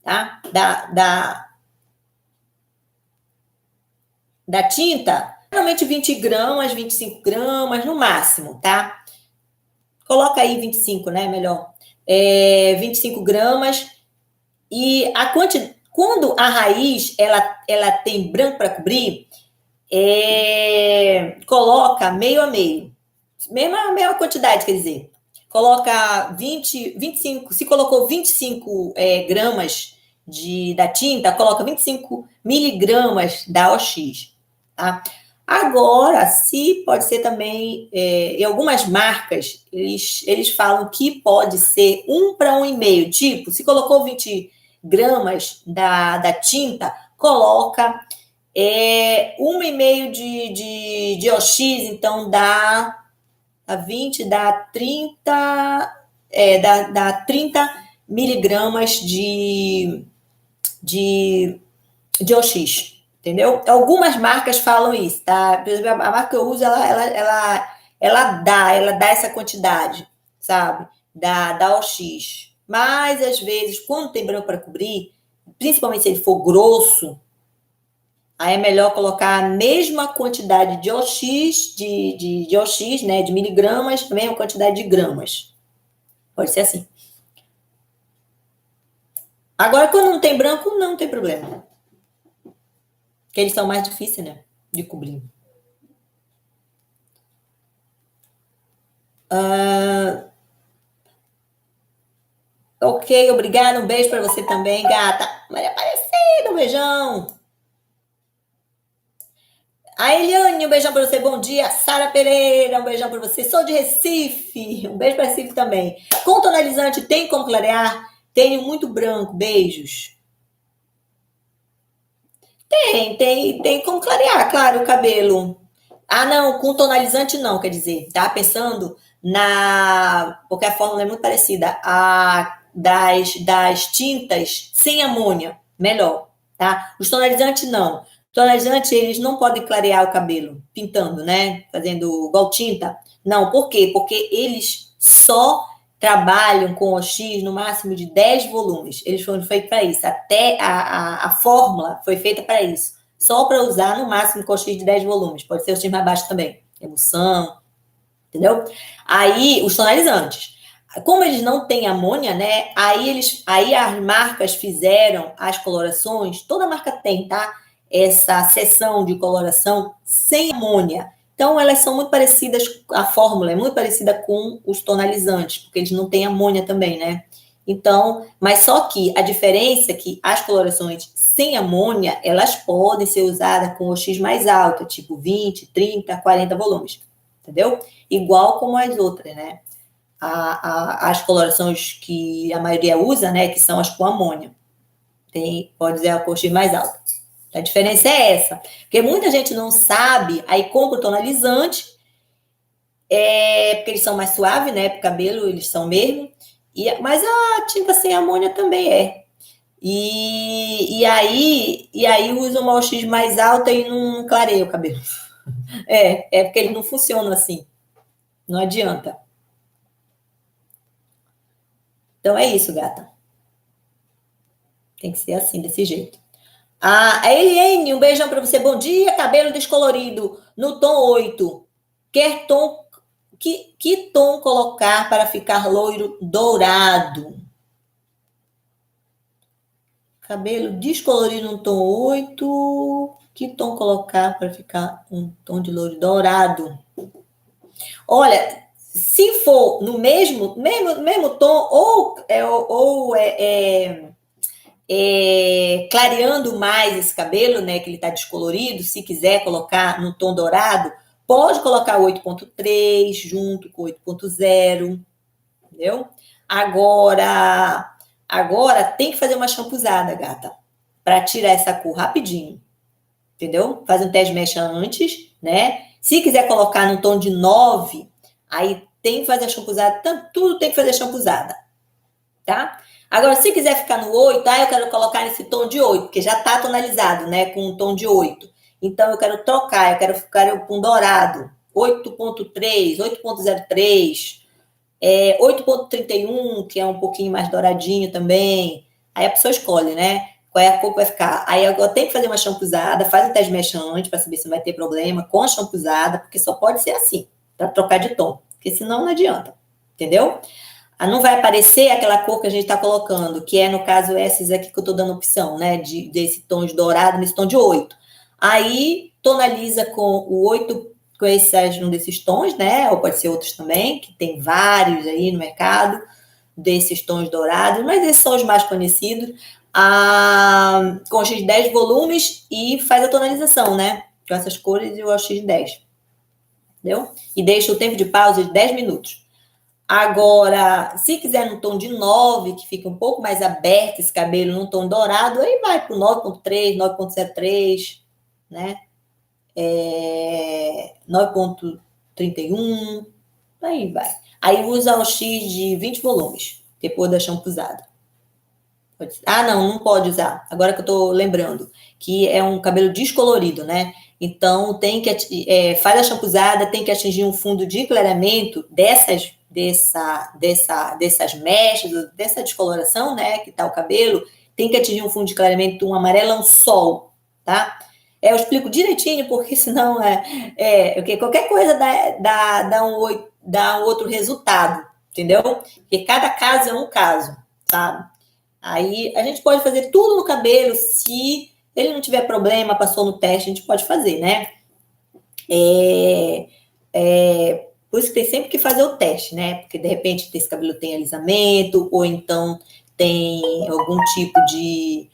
tá? Da tinta, geralmente 20 gramas, 25 gramas no máximo, tá? Coloca aí 25, né? Melhor. 25 gramas. E quando a raiz ela tem branco para cobrir, coloca meio a meio. Mesma quantidade, quer dizer. Coloca 25. Se colocou 25 gramas da tinta, coloca 25 miligramas da OX. Tá? Agora, se pode ser também, em algumas marcas, eles falam que pode ser 1 para 1,5. Tipo, se colocou 20 gramas da tinta, coloca 1,5 de OX, então dá 20, dá 30, dá 30 miligramas de OX. Entendeu? Algumas marcas falam isso, tá? Por exemplo, a marca que eu uso, ela dá essa quantidade, sabe? Da OX. Mas, às vezes, quando tem branco para cobrir, principalmente se ele for grosso, aí é melhor colocar a mesma quantidade de OX, de OX, né? De miligramas, a mesma quantidade de gramas. Pode ser assim. Agora, quando não tem branco, não tem problema. Porque eles são mais difíceis, né? De cobrir. Ok, obrigada. Um beijo para você também, gata. Maria Aparecida, um beijão. A Eliane, um beijão para você, bom dia. Sara Pereira, um beijão para você. Sou de Recife, um beijo para Recife também. Com tonalizante, tem como clarear? Tenho muito branco, beijos. Tem como clarear, claro, o cabelo. Ah, não, com tonalizante não, quer dizer, tá pensando porque a fórmula é muito parecida. das tintas sem amônia, melhor, tá? Os tonalizantes não. Os tonalizantes, eles não podem clarear o cabelo pintando, né? Fazendo igual tinta. Não, por quê? Porque eles só trabalham com OX no máximo de 10 volumes. Eles foram feitos para isso. Até a fórmula foi feita para isso. Só para usar no máximo com OX de 10 volumes. Pode ser o X mais baixo também. Emulsão, entendeu? Aí, os tonalizantes. Como eles não têm amônia, né? Aí as marcas fizeram as colorações, toda marca tem, tá? Essa seção de coloração sem amônia. Então, elas são muito parecidas, a fórmula é muito parecida com os tonalizantes, porque eles não têm amônia também, né? Então, mas só que a diferença é que as colorações sem amônia, elas podem ser usadas com o X mais alto, tipo 20, 30, 40 volumes, entendeu? Igual como as outras, né? As colorações que a maioria usa, né? Que são as com amônia. Pode dizer a cor X mais alta. A diferença é essa. Porque muita gente não sabe, aí compra o tonalizante, porque eles são mais suaves, né? Para o cabelo, eles são mesmo. Mas a tinta sem amônia também é. E aí usa uma OX mais alta e não clareia o cabelo. É porque eles não funcionam assim. Não adianta. Então é isso, gata. Tem que ser assim, desse jeito. A Eliane, um beijão para você. Bom dia, cabelo descolorido no tom 8. Quer tom que tom colocar para ficar loiro dourado? Cabelo descolorido no tom 8. Que tom colocar para ficar um tom de loiro dourado? Olha, se for no mesmo tom, ou clareando mais esse cabelo, né, que ele está descolorido, se quiser colocar no tom dourado, pode colocar o 8.3 junto com 8.0, entendeu? Agora tem que fazer uma champuzada, gata, para tirar essa cor rapidinho, entendeu? Faz um teste mecha antes, né? Se quiser colocar no tom de 9, aí tem que fazer a champuzada, tudo tem que fazer champuzada, tá? Agora, se quiser ficar no 8, eu quero colocar nesse tom de 8, porque já tá tonalizado, né, com um tom de 8. Então, eu quero trocar, eu quero ficar com dourado, 8.3, 8.03, 8.31, que é um pouquinho mais douradinho também. Aí a pessoa escolhe, né, qual é a cor que vai ficar. Aí agora tem que fazer uma champuzada, faz um teste mecha antes para saber se vai ter problema com a champuzada, porque só pode ser assim, para trocar de tom, porque senão não adianta, entendeu? Não vai aparecer aquela cor que a gente está colocando, que é, no caso, esses aqui que eu estou dando opção, né? Desse tom de dourado, nesse tom de 8. Aí, tonaliza com o 8, com um desses tons, né? Ou pode ser outros também, que tem vários aí no mercado, desses tons dourados, mas esses são os mais conhecidos. Com o X10 volumes e faz a tonalização, né? Com essas cores e o X10. Entendeu? E deixa o tempo de pausa de 10 minutos. Agora, se quiser no tom de 9, que fica um pouco mais aberto esse cabelo, num tom dourado, aí vai para o 9.3, 9.03, né? 9.31, aí vai. Aí usa o X de 20 volumes, depois da champuzada. Não pode usar. Agora que eu tô lembrando, que é um cabelo descolorido, né? Então, faz a champuzada, tem que atingir um fundo de clareamento dessas mechas, dessa descoloração, né, que tá o cabelo, tem que atingir um fundo de clareamento, um amarelão sol, tá? Eu explico direitinho, porque senão porque qualquer coisa dá um outro resultado, entendeu? Porque cada caso é um caso, sabe? Aí a gente pode fazer tudo no cabelo, se ele não tiver problema, passou no teste, a gente pode fazer, né? Por isso que tem sempre que fazer o teste, né? Porque de repente esse cabelo tem alisamento, ou então tem algum tipo de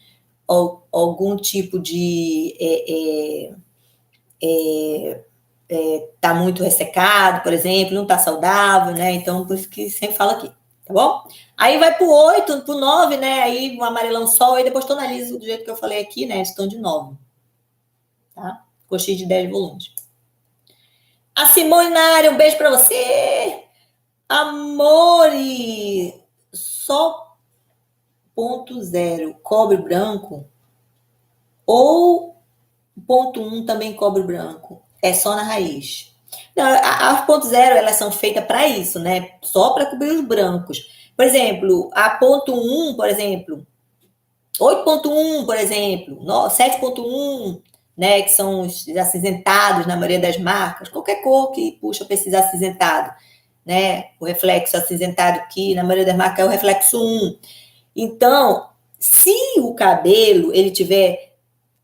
tá muito ressecado, por exemplo, não tá saudável, né? Então, por isso que sempre fala aqui, tá bom? Aí vai pro 8, pro 9, né? Aí um amarelão sol, e depois tonaliza do jeito que eu falei aqui, né? Esse tom de 9, tá? Coxinha de 10 volumes. A Simone na área, um beijo pra você! Amore! Só 2.0 cobre branco ou 0.1 também cobre branco? É só na raiz. Não, as 0.0 elas são feitas para isso, né? Só para cobrir os brancos. Por exemplo, a 0.1, por exemplo, 8.1, por exemplo, 7.1, né, que são os acinzentados na maioria das marcas, qualquer cor que puxa para esses acinzentados, né? O reflexo acinzentado aqui, na maioria das marcas, é o reflexo 1. Então, se o cabelo ele tiver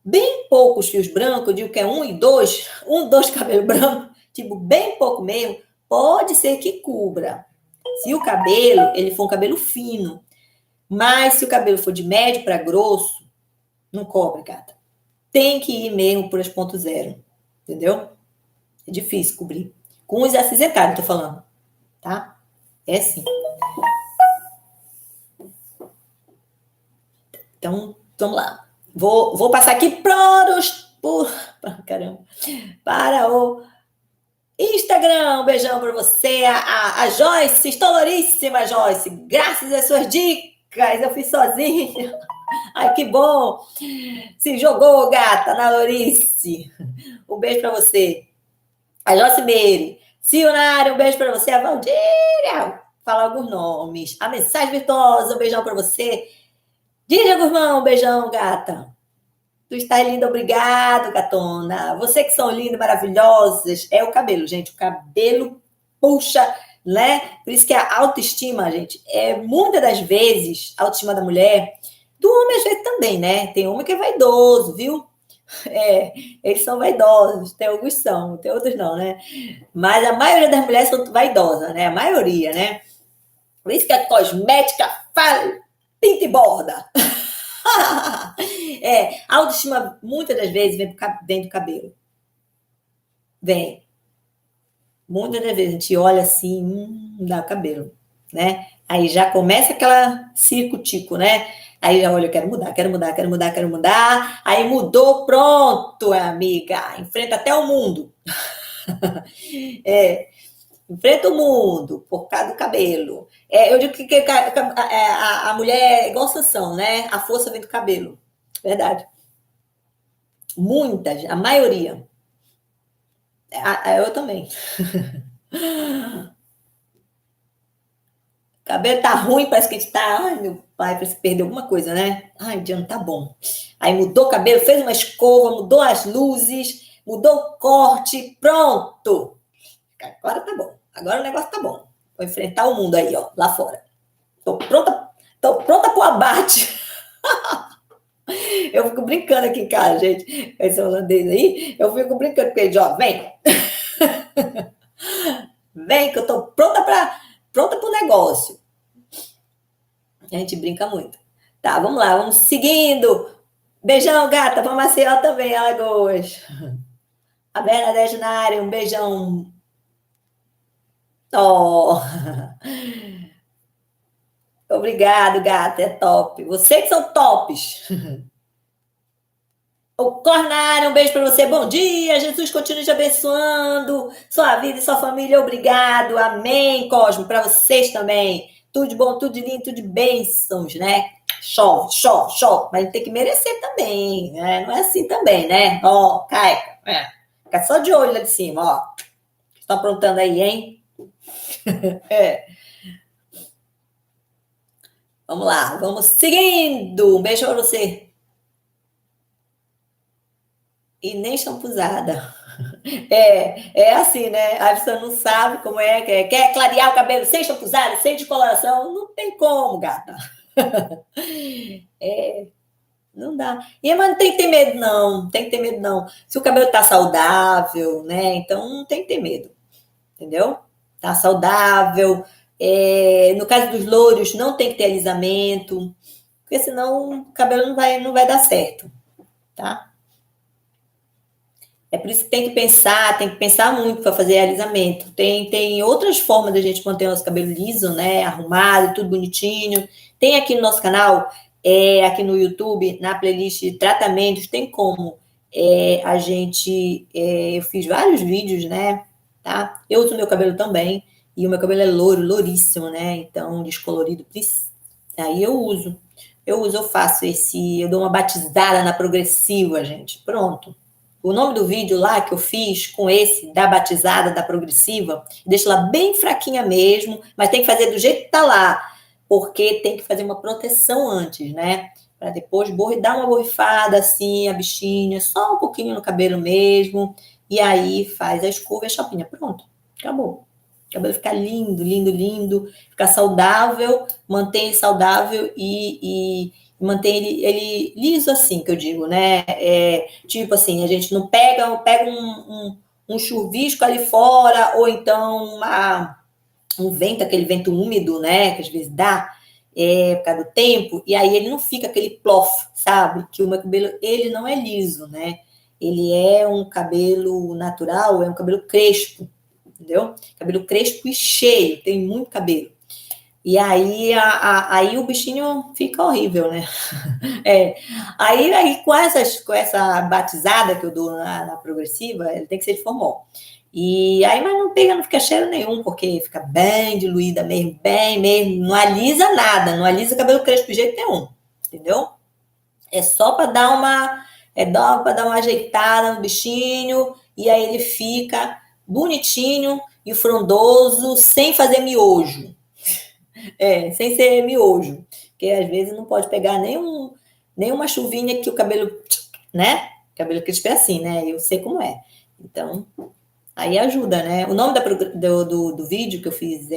bem poucos fios brancos, eu digo que é 1 e 2, 1, 2 cabelo branco, tipo, bem pouco mesmo, pode ser que cubra. Se o cabelo, ele for um cabelo fino, mas se o cabelo for de médio para grosso, não cobre, gata. Tem que ir mesmo por as 0.0, entendeu? É difícil cobrir. Com os acinzentados, tô falando, tá? É assim. Então, vamos lá. Vou passar aqui para o Instagram. Um beijão para você, a Joyce, estoloríssima Joyce. Graças às suas dicas, eu fiz sozinha. Ai, que bom. Se jogou, gata, na Lorice. Um beijo para você. A Joyce Meire. Sionara, um beijo para você. A Valdíria. Fala alguns nomes. A mensagem virtuosa, um beijão para você. Dília Gurmão, um beijão, gata. Tu está linda, obrigado, gatona. Você que são lindas, maravilhosas. É o cabelo, gente. O cabelo puxa, né? Por isso que a autoestima, gente, muitas das vezes, a autoestima da mulher, do homem às vezes também, né? Tem homem que é vaidoso, viu? Eles são vaidosos. Tem alguns são, tem outros não, né? Mas a maioria das mulheres são vaidosas, né? A maioria, né? Por isso que a cosmética fala, pinta e borda. A autoestima muitas das vezes vem do cabelo. Vem. Muitas das vezes a gente olha assim, dá o cabelo, né? Aí já começa aquela circo-tico, né? Aí já olha, eu quero mudar, quero mudar, quero mudar, quero mudar. Aí mudou, pronto, amiga. Enfrenta até o mundo. Enfrenta o mundo por causa do cabelo. Eu digo que a mulher é igual Sansão, né? A força vem do cabelo. Verdade. Muitas, a maioria. Eu também. O cabelo tá ruim, parece que a gente tá. Ai, meu pai, parece que perdeu alguma coisa, né? Ai, Diana, tá bom. Aí mudou o cabelo, fez uma escova, mudou as luzes, mudou o corte, pronto. Agora tá bom. Agora o negócio tá bom. Vou enfrentar o mundo aí, ó, lá fora. Tô pronta pro abate. Eu fico brincando aqui em casa, gente. Esse holandês aí, eu fico brincando com ele, ó, vem. Vem que eu tô pronta pro negócio. A gente brinca muito. Tá, vamos lá, vamos seguindo. Beijão, gata, pra Maceió também, Alagoas. A Bernadette na área, um beijão. Oh. Obrigado, gata, é top. Vocês que são tops. O Cornário, um beijo para você. Bom dia, Jesus continue te abençoando. Sua vida e sua família, obrigado. Amém, Cosmo, para vocês também. Tudo de bom, tudo de lindo, tudo de bênçãos, né? Chove, chove, chove. Mas tem que merecer também, né? Não é assim também, né? Ó, cai. Fica só de olho lá de cima, ó. Estão aprontando aí, hein? Vamos lá, vamos seguindo. Um beijo para você. E nem shampoozada. É assim, né? A pessoa não sabe como quer clarear o cabelo sem shampoozada, sem descoloração. Não tem como, gata. Não dá. Mas não tem que ter medo, não. Tem que ter medo, não. Se o cabelo tá saudável, né? Então não tem que ter medo. Entendeu? Tá saudável. No caso dos louros, não tem que ter alisamento. Porque senão o cabelo não vai dar certo. Tá? É por isso que tem que pensar muito para fazer alisamento. Tem outras formas da gente manter o nosso cabelo liso, né? Arrumado, tudo bonitinho. Tem aqui no nosso canal, aqui no YouTube, na playlist de tratamentos, tem como a gente. Eu fiz vários vídeos, né? Tá? Eu uso meu cabelo também. E o meu cabelo é louro, louríssimo, né? Então, descolorido. Aí eu uso. eu faço eu dou uma batizada na progressiva, gente. Pronto. O nome do vídeo lá que eu fiz com esse, da batizada, da progressiva, deixa ela bem fraquinha mesmo, mas tem que fazer do jeito que tá lá, porque tem que fazer uma proteção antes, né? Para depois dar uma borrifada assim, a bichinha, só um pouquinho no cabelo mesmo, e aí faz a escova e a chapinha. Pronto, acabou. O cabelo fica lindo, lindo, lindo, fica saudável, mantém saudável e mantém ele liso assim, que eu digo, né? Tipo assim, a gente não pega um chuvisco ali fora, ou então um vento, aquele vento úmido, né? Que às vezes dá, por causa do tempo, e aí ele não fica aquele plof, sabe? Que o meu cabelo, ele não é liso, né? Ele é um cabelo natural, é um cabelo crespo, entendeu? Cabelo crespo e cheio, tem muito cabelo. E aí, aí o bichinho fica horrível, né? Aí com essa batizada que eu dou na progressiva, ele tem que ser de formol. E aí, mas não pega, não fica cheiro nenhum, porque fica bem diluída mesmo, bem mesmo, não alisa nada, não alisa cabelo crespo de jeito nenhum, entendeu? É só para dar uma ajeitada no bichinho, e aí ele fica bonitinho e frondoso, sem fazer miojo. Sem ser miojo, porque às vezes não pode pegar nenhuma chuvinha que o cabelo, né? Cabelo crespo é assim, né? Eu sei como é. Então, aí ajuda, né? O nome do vídeo que eu fiz,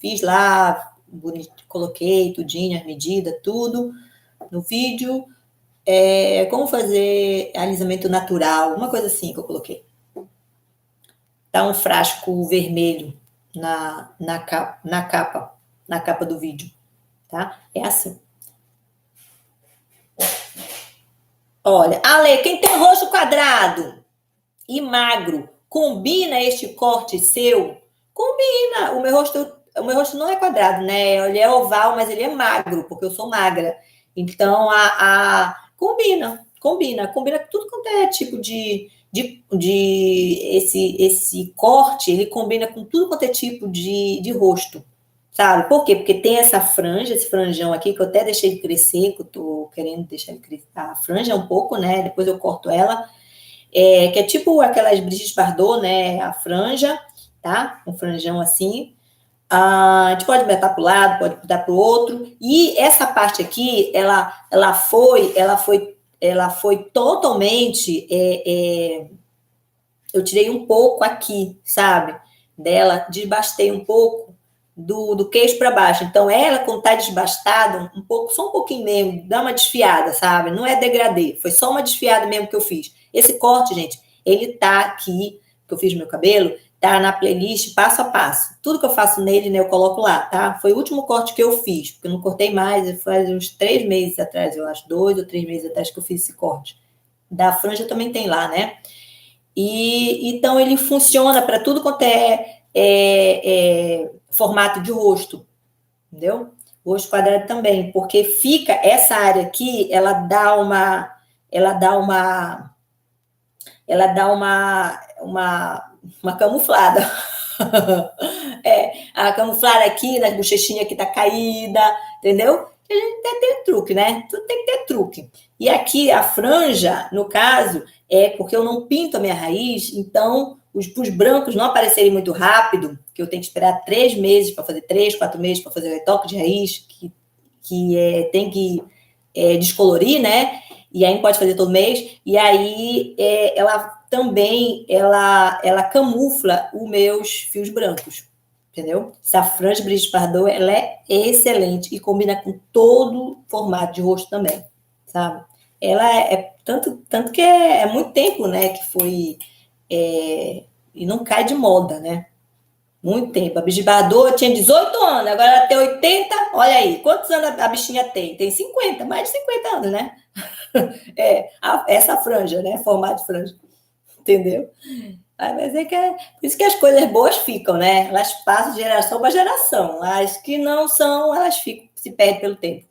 fiz lá, bonito, coloquei tudinho, as medidas, tudo no vídeo. Como fazer alisamento natural, uma coisa assim que eu coloquei. Tá um frasco vermelho na capa do vídeo, tá? É assim. Olha, Ale, quem tem rosto quadrado e magro, combina este corte seu? Combina. O meu rosto não é quadrado, né? Ele é oval, mas ele é magro, porque eu sou magra. Então, combina com tudo quanto é tipo esse corte, ele combina com tudo quanto é tipo de rosto, sabe? Por quê? Porque tem essa franja, esse franjão aqui, que eu até deixei de crescer, que eu tô querendo deixar ele crescer a franja um pouco, né? Depois eu corto ela, que é tipo aquelas Brigitte Bardot, né? A franja, tá? Um franjão assim. A gente pode botar para o lado, pode botar para o outro. E essa parte aqui, ela foi totalmente. Eu tirei um pouco aqui, sabe? Dela, desbastei um pouco do queixo para baixo. Então, ela, quando tá desbastada, um pouco, só um pouquinho mesmo, dá uma desfiada, sabe? Não é degradê, foi só uma desfiada mesmo que eu fiz. Esse corte, gente, ele tá aqui, que eu fiz no meu cabelo, tá na playlist passo a passo. Tudo que eu faço nele, né, eu coloco lá, tá? Foi o último corte que eu fiz, porque eu não cortei mais, faz uns 3 meses atrás, eu acho, 2 ou 3 meses atrás que eu fiz esse corte. Da franja também tem lá, né? E então ele funciona para tudo quanto é formato de rosto, entendeu? Rosto quadrado também, porque fica essa área aqui, ela dá uma camuflada. A camuflada aqui na bochechinha que tá caída, entendeu? A gente tem que ter truque, né? Tudo tem que ter truque. E aqui a franja, no caso, é porque eu não pinto a minha raiz, então os brancos não aparecerem muito rápido, que eu tenho que esperar 3 meses para fazer, 3, 4 meses para fazer o retoque de raiz, tem que descolorir, né? E aí não pode fazer todo mês. E aí ela também ela camufla os meus fios brancos, entendeu? Essa franja Brigitte Bardot, ela é excelente e combina com todo formato de rosto também, sabe? Ela tanto que é muito tempo, né, que foi e não cai de moda, né? Muito tempo. A Brigitte Bardot tinha 18 anos, agora ela tem 80. Olha aí, quantos anos a bichinha tem? Tem 50, mais de 50 anos, né? Essa franja, né? Formato de franja. Entendeu? Mas por isso que as coisas boas ficam, né? Elas passam de geração para geração. As que não são, elas se perdem pelo tempo.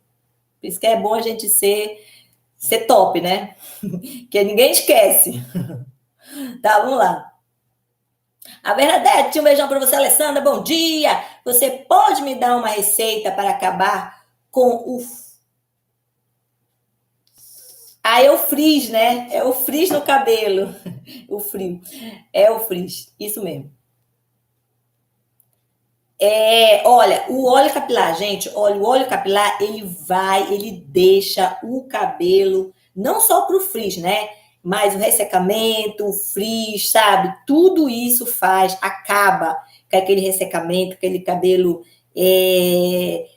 Por isso que é bom a gente ser top, né? Que ninguém esquece. Tá, vamos lá. A Bernadette, um beijão para você, Alessandra. Bom dia. Você pode me dar uma receita para acabar com o... Ah, é o frizz, né? É o frizz no cabelo. O frio. É o frizz. Isso mesmo. Olha, o óleo capilar, gente, olha, o óleo capilar, ele deixa o cabelo, não só pro frizz, né? Mas o ressecamento, o frizz, sabe? Tudo isso acaba com aquele ressecamento, aquele cabelo,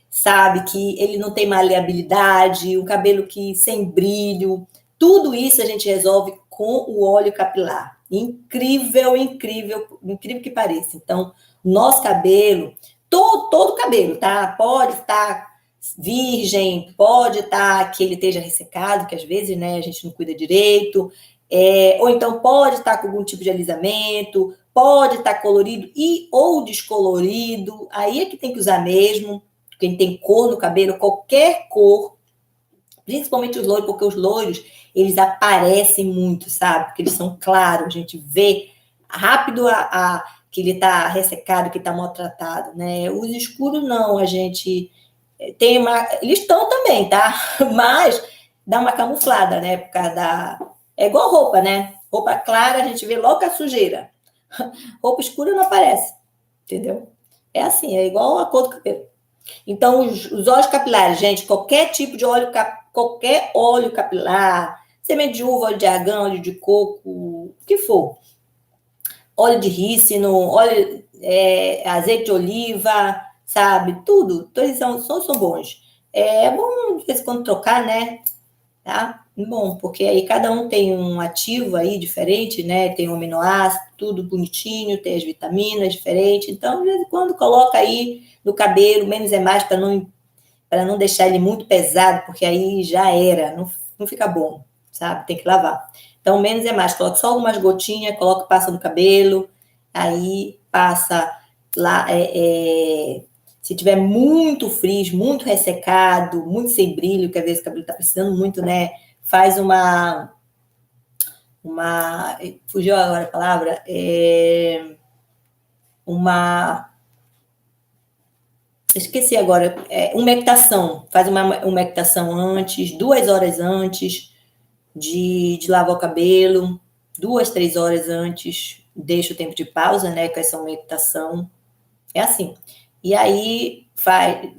sabe? Que ele não tem maleabilidade, o cabelo que sem brilho. Tudo isso a gente resolve com o óleo capilar. Incrível, incrível, incrível que pareça. Então, nosso cabelo, todo cabelo, tá? Pode estar virgem, pode estar que ele esteja ressecado, que às vezes, né, a gente não cuida direito, ou então pode estar com algum tipo de alisamento, pode estar colorido e ou descolorido, aí é que tem que usar mesmo, quem tem cor no cabelo, qualquer cor, principalmente os loiros, porque os loiros, eles aparecem muito, sabe? Porque eles são claros, a gente vê rápido que ele está ressecado, que está maltratado, né? Os escuros não, a gente tem uma... Eles estão também, tá? Mas dá uma camuflada, né? Por causa da... É igual roupa, né? Roupa clara, a gente vê logo a sujeira. Roupa escura não aparece, entendeu? É assim, é igual a cor do cabelo. Então, os óleos capilares, gente, qualquer tipo de óleo, qualquer óleo capilar, semente de uva, óleo de argão, óleo de coco, o que for, óleo de rícino, óleo, azeite de oliva, sabe? Tudo, todos são bons. É bom de vez em quando trocar, né? Tá? Bom, porque aí cada um tem um ativo aí diferente, né? Tem um aminoácido, tudo bonitinho, tem as vitaminas diferentes. Então, de vez em quando coloca aí no cabelo, menos é mais para não deixar ele muito pesado, porque aí já era, não fica bom, sabe? Tem que lavar. Então, menos é mais. Coloca só algumas gotinhas, coloca, passa no cabelo, aí passa lá. Se tiver muito frizz, muito ressecado, muito sem brilho, que às vezes o cabelo está precisando muito, né? Faz uma. Fugiu agora a palavra? Uma. Esqueci agora. Umectação. Faz uma umectação antes, 2 horas antes de lavar o cabelo, 2, 3 horas antes, deixa o tempo de pausa, né, com essa umectação. É assim. E aí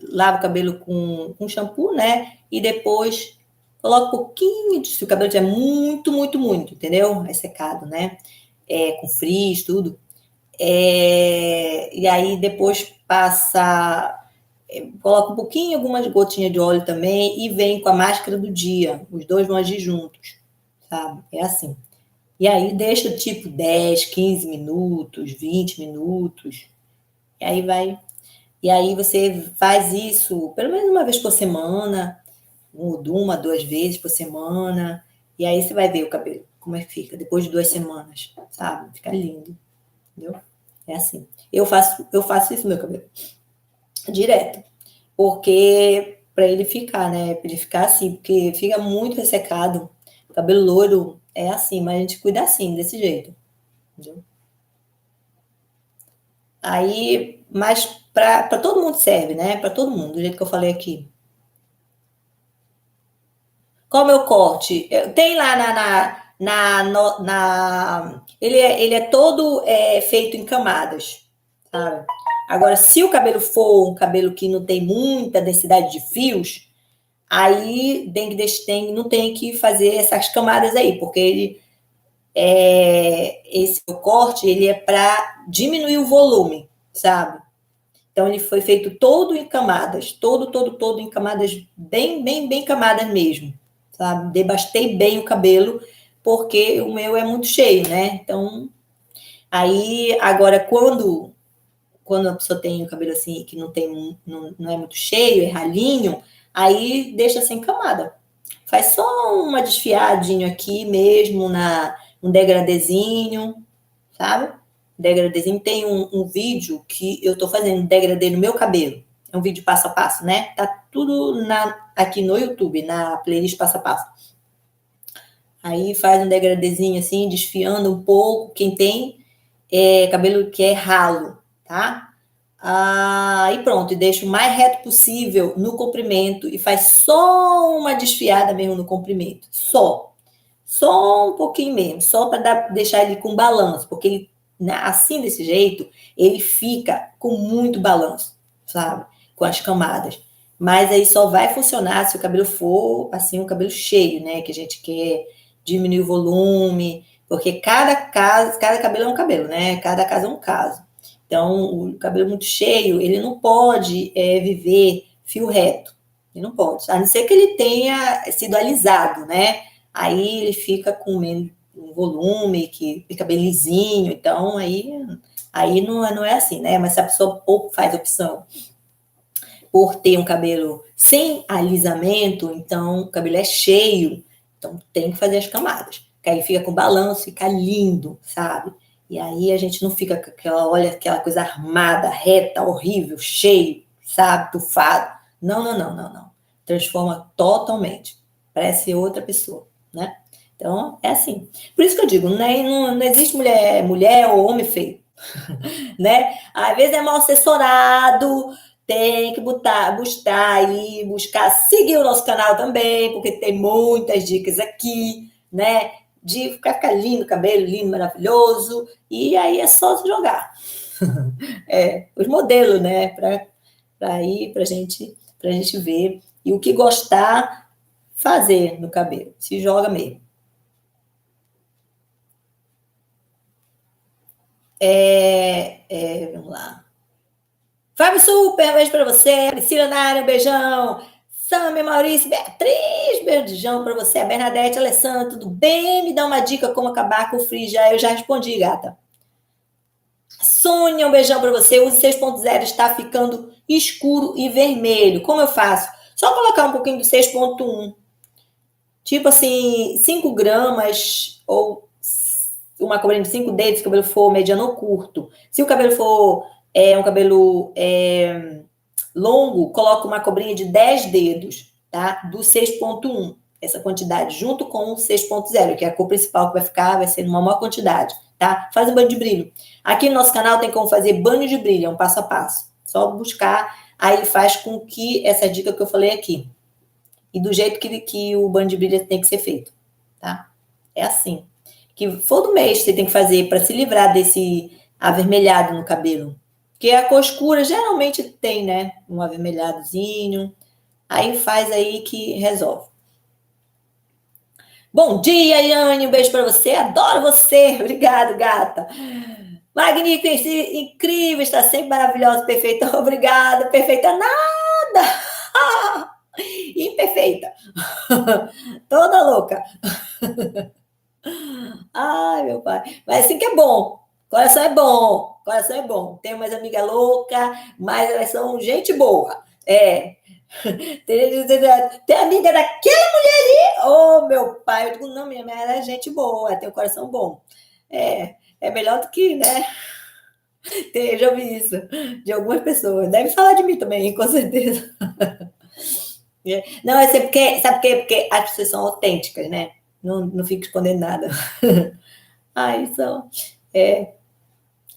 lava o cabelo com shampoo, né? E depois coloca um pouquinho, se o cabelo tiver muito, muito, muito, entendeu? Ressecado, né? Com frizz, tudo. E aí depois coloca um pouquinho, algumas gotinhas de óleo também e vem com a máscara do dia. Os dois vão agir juntos, sabe? É assim. E aí deixa tipo 10, 15 minutos, 20 minutos. E aí vai. E aí você faz isso pelo menos uma vez por semana, uma, 2 vezes por semana. E aí você vai ver o cabelo, como é que fica, depois de 2 semanas, sabe? Fica lindo, entendeu? É assim. Eu faço isso no meu cabelo, direto. Porque para ele ficar, né? Para ele ficar assim, porque fica muito ressecado. O cabelo loiro é assim, mas a gente cuida assim, desse jeito, entendeu? Aí, mas para todo mundo serve, né? Para todo mundo, do jeito que eu falei aqui. Qual é o meu corte? Tem lá ele é todo feito em camadas, sabe? Agora, se o cabelo for um cabelo que não tem muita densidade de fios, aí não tem que fazer essas camadas aí, porque esse corte ele é para diminuir o volume, sabe? Então ele foi feito todo em camadas, todo em camadas bem, bem, bem camadas mesmo, sabe? Debastei bem o cabelo, porque o meu é muito cheio, né? Então, aí agora quando a pessoa tem o cabelo assim que não é muito cheio, é ralinho, aí deixa sem camada. Faz só uma desfiadinho aqui mesmo um degradezinho, sabe? Degradezinho. Tem um vídeo que eu tô fazendo degradê no meu cabelo. É um vídeo passo a passo, né? Tá tudo aqui no YouTube, na playlist passo a passo. Aí faz um degradezinho assim, desfiando um pouco. Quem tem cabelo que é ralo, tá? E pronto, e deixa o mais reto possível no comprimento e faz só uma desfiada mesmo no comprimento. Só um pouquinho mesmo, só para deixar ele com balanço, porque ele, assim desse jeito, ele fica com muito balanço, sabe? Com as camadas. Mas aí só vai funcionar se o cabelo for assim, um cabelo cheio, né? Que a gente quer diminuir o volume, porque cada cabelo é um cabelo, né? Cada caso é um caso. Então, o cabelo muito cheio, ele não pode viver fio reto. Ele não pode. A não ser que ele tenha sido alisado, né? Aí ele fica com menos um volume, que fica bem lisinho. Então, aí não é assim, né? Mas se a pessoa faz opção por ter um cabelo sem alisamento, então o cabelo é cheio, então tem que fazer as camadas. Que aí fica com balanço, fica lindo, sabe? E aí a gente não fica com aquela coisa armada, reta, horrível, cheio, sabe? Tufado. Não. Transforma totalmente. Parece outra pessoa, né? Então, é assim. Por isso que eu digo, não existe mulher ou homem feio, né? Às vezes é mal assessorado, tem que buscar, seguir o nosso canal também, porque tem muitas dicas aqui, né? De ficar lindo, cabelo lindo, maravilhoso, e aí é só se jogar. Os modelos, né? Para ir, para gente ver. E o que gostar, fazer no cabelo. Se joga mesmo. Vamos lá. Fábio Super, um beijo pra você. Priscila Nária, um beijão. Samia, Maurício, Beatriz, beijão pra você. A Bernadette, Alessandra, tudo bem? Me dá uma dica como acabar com o frizz. Eu já respondi, gata. Sônia, um beijão pra você. Use 6.0, está ficando escuro e vermelho. Como eu faço? Só colocar um pouquinho do 6.1. Tipo assim, 5 gramas ou uma cobrinha de 5 dedos, se o cabelo for mediano ou curto. Se o cabelo for um cabelo longo, coloca uma cobrinha de 10 dedos, tá? Do 6.1, essa quantidade, junto com o 6.0, que é a cor principal que vai ficar, vai ser numa maior quantidade, tá? Faz um banho de brilho. Aqui no nosso canal tem como fazer banho de brilho, é um passo a passo. Só buscar, aí faz com que essa dica que eu falei aqui. E do jeito que o banho de brilho tem que ser feito, tá? É assim. Que for do mês você tem que fazer para se livrar desse avermelhado no cabelo. Porque a cor escura geralmente tem, né? Um avermelhadozinho. Aí faz aí que resolve. Bom dia, Yane. Um beijo para você. Adoro você. Obrigado, gata. Magnífica, incrível, está sempre maravilhosa, perfeita. Obrigada, perfeita nada. Imperfeita. Toda louca. Ai, meu pai. Mas assim que é bom. Coração é bom. Coração é bom. Tenho umas amigas loucas, mas elas são gente boa. Tem amiga daquela mulher ali. Oh, meu pai. Eu digo, não, minha mãe era gente boa. Tem um coração bom. É melhor do que, né? Já ouvi isso de algumas pessoas. Deve falar de mim também, com certeza. Não, é porque, sabe por quê? Porque as pessoas são autênticas, né? Não fico escondendo nada. São.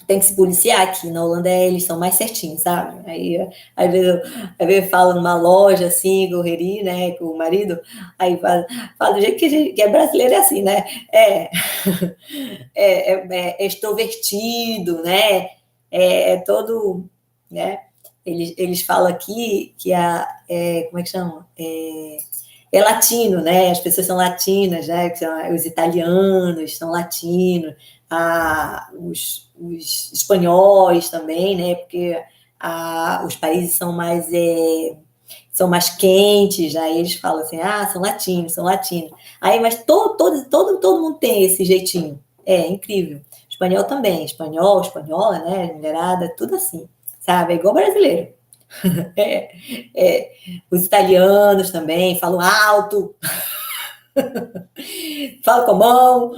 Tem que se policiar aqui. Na Holanda, eles são mais certinhos, sabe? Aí, às vezes eu falo numa loja, assim, correria, né, com o marido, aí fala do jeito que é brasileiro, é assim, né? É extrovertido, né? É todo, né? Eles falam aqui que como é que chama? É latino, né? As pessoas são latinas, né? Que são, os italianos são latinos, os espanhóis também, né? Porque os países são mais quentes, aí eles falam assim, são latinos, são latinos. Aí, mas todo mundo tem esse jeitinho. É incrível. Espanhol também, espanhola, né? Mulherada, tudo assim, sabe? É igual brasileiro. Os italianos também falam alto, falam com a mão.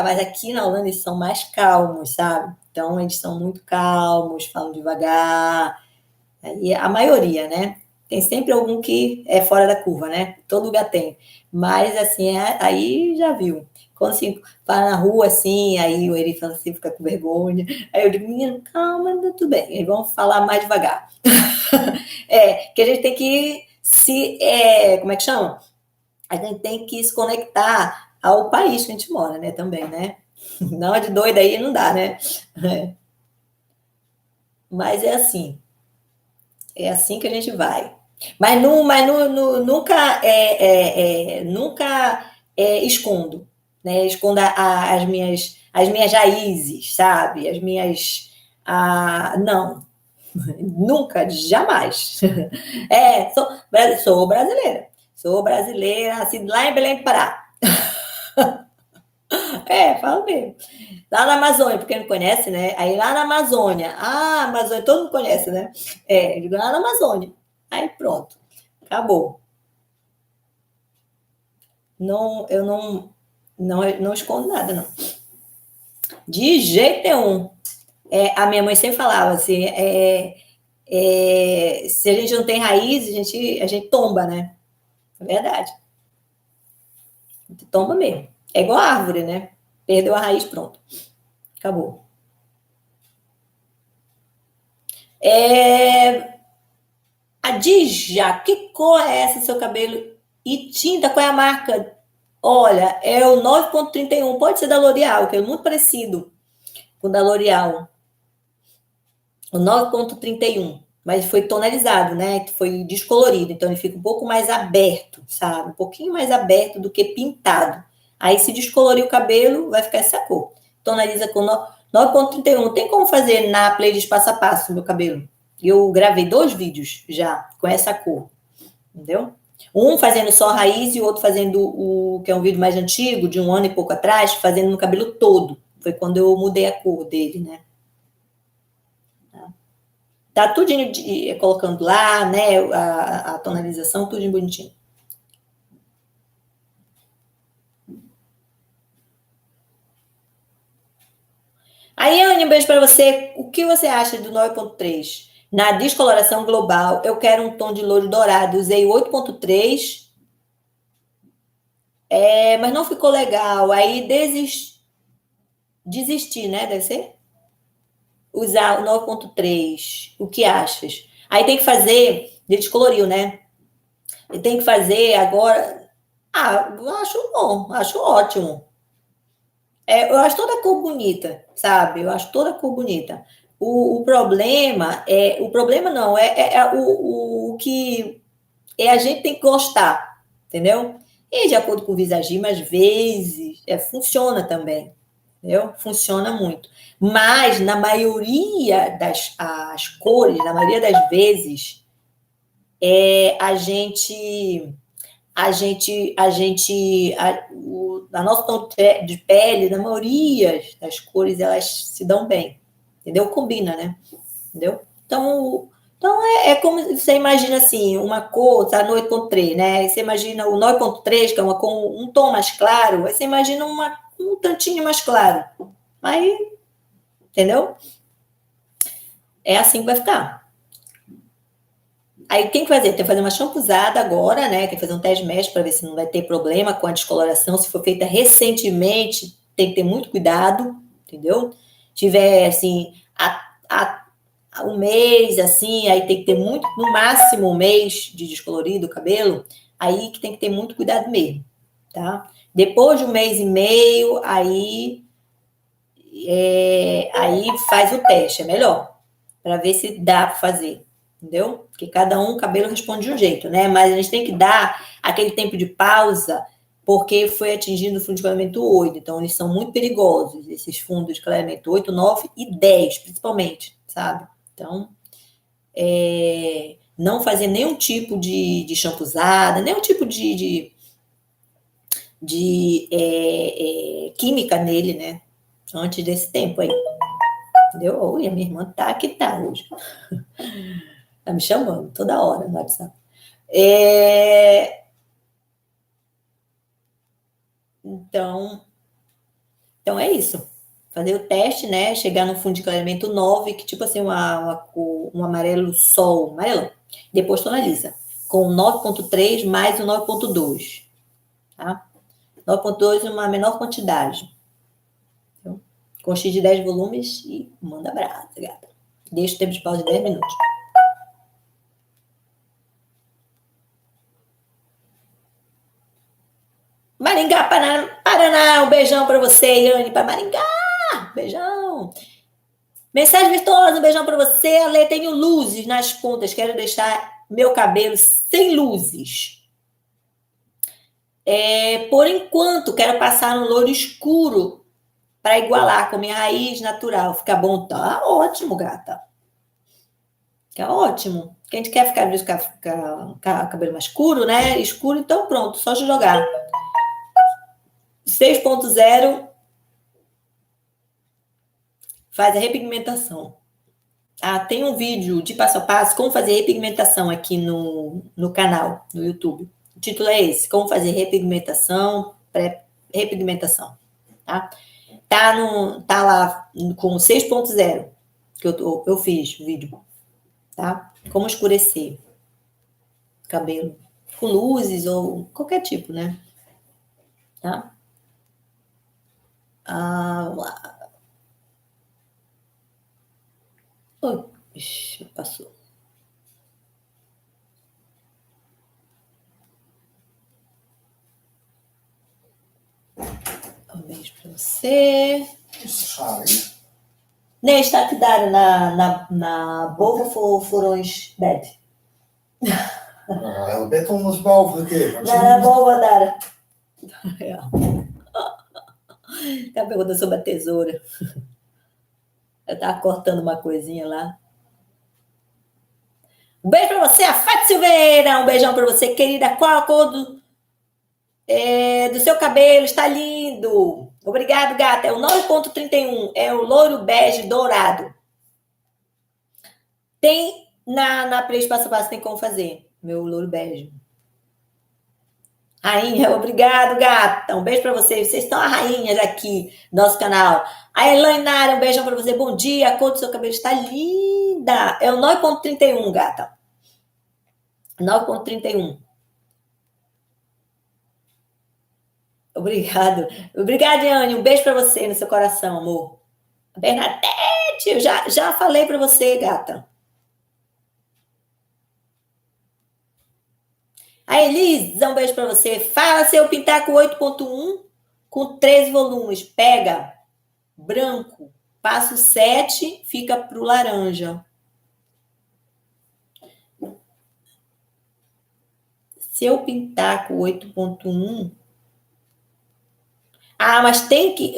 Mas aqui na Holanda eles são mais calmos, sabe? Então eles são muito calmos, falam devagar. Aí, a maioria, né? Tem sempre algum que é fora da curva, né? Todo lugar tem. Mas assim, aí já viu. Quando se para na rua, assim, aí o Eri fala assim, fica com vergonha. Aí eu digo, menino, calma, tudo bem. Aí vamos falar mais devagar. Que a gente tem que como é que chama? A gente tem que se conectar ao país que a gente mora, né, também, né? Não é de doida aí, não dá, né? Mas é assim que a gente vai. Nunca escondo, né? Escondo as minhas raízes, sabe? Não, nunca, jamais. Sou brasileira, nasci lá em Belém do Pará. Falo mesmo. Lá na Amazônia, porque não conhece, né? Aí lá na Amazônia. Ah, Amazônia, todo mundo conhece, né? Eu digo lá na Amazônia. Aí pronto, acabou. Não, eu não escondo nada, não. De jeito nenhum. A minha mãe sempre falava assim, se a gente não tem raiz, a gente tomba, né? É verdade. A gente tomba mesmo. É igual a árvore, né? Perdeu a raiz, pronto. Acabou. A Dija, que cor é essa, seu cabelo? E tinta, qual é a marca? Olha, é o 9.31. Pode ser da L'Oreal, que é muito parecido com o da L'Oreal. O 9.31. Mas foi tonalizado, né? Foi descolorido. Então ele fica um pouco mais aberto, sabe? Um pouquinho mais aberto do que pintado. Aí se descolorir o cabelo, vai ficar essa cor. Tonaliza com 9.31. Tem como fazer na playlist passo a passo o meu cabelo? Eu gravei 2 vídeos já com essa cor. Entendeu? Um fazendo só a raiz e o outro fazendo que é um vídeo mais antigo, de 1 ano e pouco atrás, fazendo no cabelo todo. Foi quando eu mudei a cor dele, né? Tá tudinho colocando lá, né? A tonalização, tudinho bonitinho. Aí, Anne, um beijo para você. O que você acha do 9.3? Na descoloração global, eu quero um tom de louro dourado. Usei 8.3, mas não ficou legal. Aí desisti, né? Deve ser? Usar o 9.3. O que achas? Aí tem que fazer. Ele descoloriu, né? E tem que fazer agora. Eu acho bom, acho ótimo. Eu acho toda cor bonita, sabe? Eu acho toda cor bonita. O problema o problema não, o que a gente tem que gostar, entendeu? E de acordo com o visagismo, às vezes, funciona também, entendeu? Funciona muito. Mas, na maioria as cores, na maioria das vezes, a gente a nosso tom de pele, na maioria das cores, elas se dão bem, entendeu? Combina, né? Entendeu? Então como você imagina assim, uma cor, tá no 8.3, né? Você imagina o 9.3, que é uma com um tom mais claro, aí você imagina um tantinho mais claro. Aí, entendeu? É assim que vai ficar. Aí tem que fazer? Tem que fazer uma champusada agora, né? Tem que fazer um teste médico para ver se não vai ter problema com a descoloração. Se for feita recentemente, tem que ter muito cuidado, entendeu? Se tiver, assim, um mês, assim, aí tem que ter muito, no máximo um mês de descolorido o cabelo, aí que tem que ter muito cuidado mesmo, tá? Depois de 1 mês e meio, aí faz o teste, é melhor, para ver se dá para fazer. Entendeu? Porque cada um, o cabelo responde de um jeito, né? Mas a gente tem que dar aquele tempo de pausa, porque foi atingindo o fundo de clareamento 8. Então, eles são muito perigosos, esses fundos de clareamento 8, 9 e 10, principalmente, sabe? Então, não fazer nenhum tipo de champusada, nenhum tipo de química nele, né? Antes desse tempo aí. Entendeu? Oi, a minha irmã tá que tá hoje. Tá me chamando toda hora no WhatsApp. Então é isso. Fazer o teste, né? Chegar no fundo de clareamento 9, que tipo assim, um amarelo sol, amarelo. Depois tonaliza. Com 9.3 mais o 9.2. Tá? 9,2 em uma menor quantidade. Então, com X de 10 volumes e manda brasa, gata. Deixa o tempo de pausa de 10 minutos. Maringá, Paraná, um beijão para você, Yane, para Maringá. Beijão. Mensagem virtuosa, um beijão para você. Ale, tenho luzes nas pontas, quero deixar meu cabelo sem luzes. Por enquanto, quero passar no louro escuro para igualar com minha raiz natural. Fica bom? Tá ótimo, gata. Fica ótimo. Quem quer ficar cabelo mais escuro, né? Escuro, então pronto, só jogar. 6.0 faz a repigmentação. Tem um vídeo de passo a passo como fazer repigmentação aqui no canal, no YouTube. O título é esse, como fazer repigmentação, pré-repigmentação, tá? Tá lá com 6.0 que eu fiz o vídeo, tá? Como escurecer cabelo com luzes ou qualquer tipo, né? Tá? Passou. Um beijo pra você. Nesta que deram na boven voor ons bed. Het bed onder ons boven de keer. Na boven daar. Tá perguntando sobre a tesoura. Eu tava cortando uma coisinha lá. Um beijo pra você, a Fátima Silveira. Um beijão pra você, querida. Qual a cor do seu cabelo? Está lindo. Obrigado, gata. É o 9.31. É o loiro bege dourado. Tem na playlist passo a passo, tem como fazer. Meu louro bege. Rainha, obrigado, gata. Um beijo pra vocês. Vocês estão as rainhas aqui no nosso canal. A Elaine Nara, um beijão pra você. Bom dia. A cor do seu cabelo está linda. É o 9.31, gata. 9.31. Obrigado. Obrigada, Anne. Um beijo pra você no seu coração, amor. Bernadette, eu já falei pra você, gata. A Elisa, um beijo pra você. Fala se eu pintar com 8.1 com 13 volumes. Pega branco, passo 7, fica pro laranja. Se eu pintar com 8.1... mas tem que...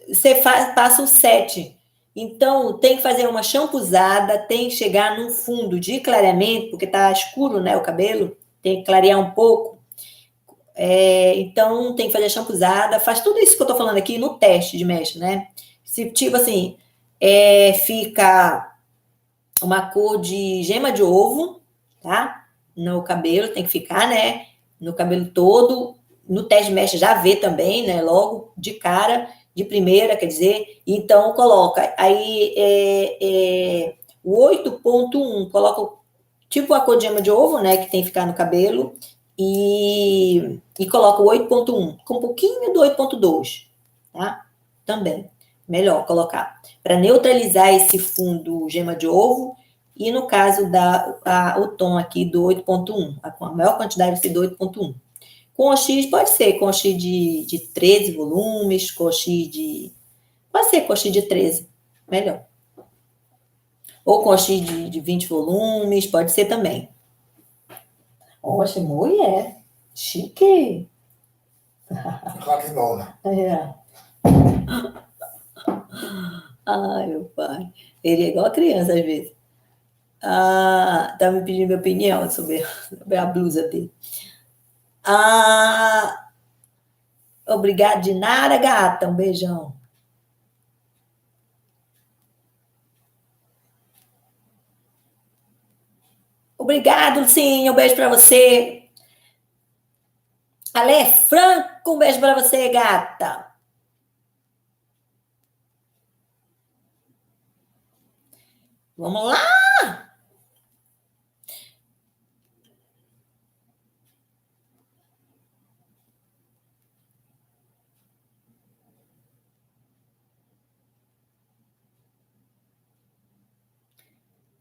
Você passa o 7. Então, tem que fazer uma shampuzada, tem que chegar no fundo de clareamento, porque tá escuro, né, o cabelo. Tem que clarear um pouco. Então, tem que fazer a shampuzada. Faz tudo isso que eu tô falando aqui no teste de mecha, né? Se, tipo assim, fica uma cor de gema de ovo, tá? No cabelo, tem que ficar, né? No cabelo todo. No teste de mecha já vê também, né? Logo, de cara, de primeira, quer dizer. Então, coloca. Aí, o 8.1, coloca tipo a cor de gema de ovo, né? Que tem que ficar no cabelo. E coloca o 8.1, com um pouquinho do 8.2, tá? Também. Melhor colocar. Para neutralizar esse fundo gema de ovo. E no caso, o tom aqui do 8.1, com a maior quantidade do 8.1. Com o X, pode ser com o X de 13 volumes, com o X de... Pode ser com o X de 13, melhor. Ou com o X de 20 volumes, pode ser também. Oxe, mulher. Chique. Claro que não, né? Ai, meu pai. Ele é igual a criança, às vezes. Tá me pedindo minha opinião sobre a blusa dele. Obrigada de nada, gata. Um beijão. Obrigado, Lucinha. Um beijo para você. Alê Franco, um beijo para você, gata. Vamos lá.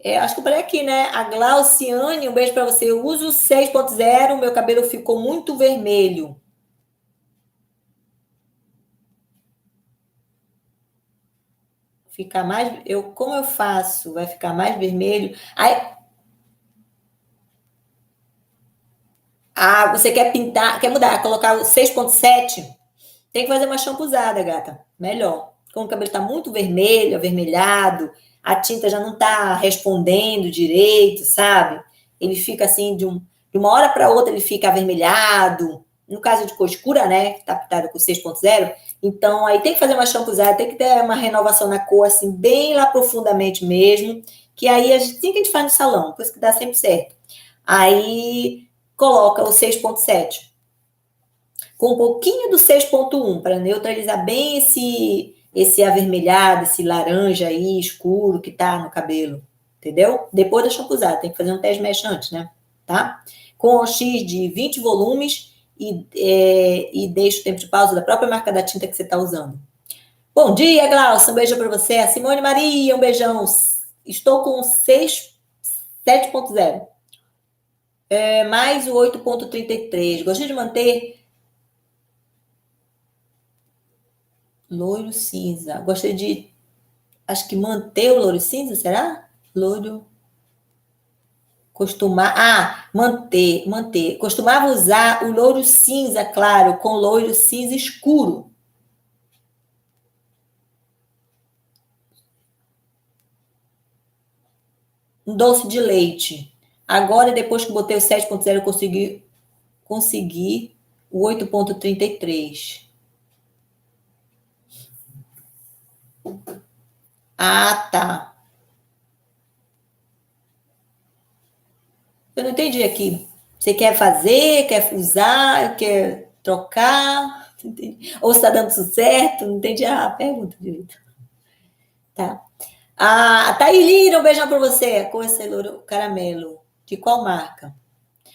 Acho que eu falei aqui, né? A Glauciane, um beijo para você. Eu uso 6.0, meu cabelo ficou muito vermelho. Ficar mais. Como eu faço? Vai ficar mais vermelho. Aí, você quer pintar, quer mudar, colocar o 6.7? Tem que fazer uma shampoozada, gata. Melhor. Como o cabelo está muito vermelho, avermelhado, a tinta já não está respondendo direito, sabe? Ele fica assim, de uma hora para outra, ele fica avermelhado. No caso de cor escura, né? Que está pintado com 6.0. Então, aí tem que fazer uma shampoozada, tem que ter uma renovação na cor, assim, bem lá profundamente mesmo. Que aí, assim que a gente faz no salão, por isso que dá sempre certo. Aí, coloca o 6.7 com um pouquinho do 6.1 para neutralizar bem esse avermelhado, esse laranja aí escuro que tá no cabelo, entendeu? Depois da shampoozada, tem que fazer um teste mesh antes, né? Tá? Com o X de 20 volumes e deixa o tempo de pausa da própria marca da tinta que você está usando. Bom dia, Glaucia, um beijo para você. A Simone Maria, um beijão. Estou com 7.0. Mais o 8.33. Gostei de manter loiro cinza. Gostei de, acho que manter o loiro cinza, será? Loiro. Manter. Costumava usar o loiro cinza, claro, com loiro cinza escuro. Um doce de leite. Agora, depois que botei o 7.0, eu consegui o 8.33. Ah, tá. Eu não entendi aqui. Você quer fazer, quer usar, quer trocar? Ou está dando tudo certo? Não entendi a pergunta direito. Tá. Thailira, um beijão para você. Com esse louro caramelo. De qual marca?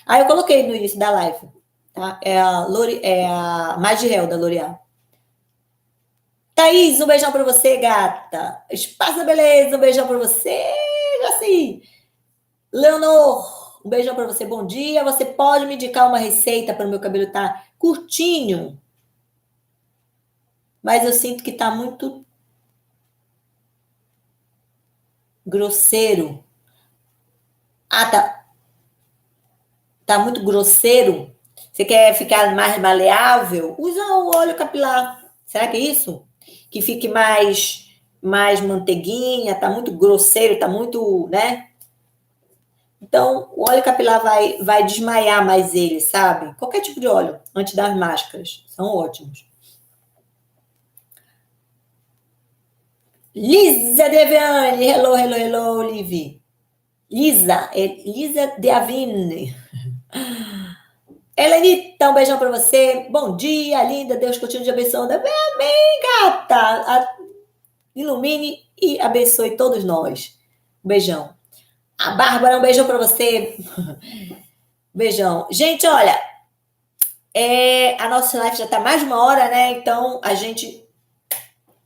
Eu coloquei no início da live. Tá? É a Magirel da L'Oréal. Thaís, um beijão para você, gata. Espaço da Beleza, um beijão para você, Jaci. Leonor, um beijão para você, bom dia. Você pode me indicar uma receita para o meu cabelo estar curtinho? Mas eu sinto que está muito grosseiro. Tá. Tá muito grosseiro. Você quer ficar mais maleável? Usa o óleo capilar. Será que é isso? Que fique mais manteiguinha, tá muito grosseiro, tá muito, né? Então, o óleo capilar vai desmaiar mais ele, sabe? Qualquer tipo de óleo, antes das máscaras. São ótimos. Lisa Deviane, hello, Livi. Lisa Deavine. Helenita, um beijão pra você. Bom dia, linda. Deus continue te abençoando. Amém, gata. Ilumine e abençoe todos nós. Um beijão. A Bárbara, um beijão pra você. Beijão. Gente, olha, a nossa live já tá mais de uma hora, né? Então, a gente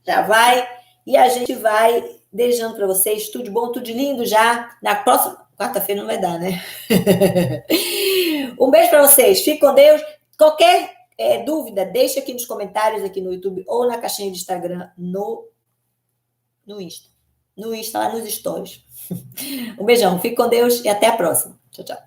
já vai e a gente vai beijando para vocês. Tudo de bom, tudo de lindo já. Na próxima quarta-feira não vai dar, né? Um beijo para vocês. Fique com Deus. Qualquer dúvida, deixa aqui nos comentários aqui no YouTube ou na caixinha de Instagram no Insta. No Insta, lá nos stories. Um beijão. Fique com Deus e até a próxima. Tchau, tchau.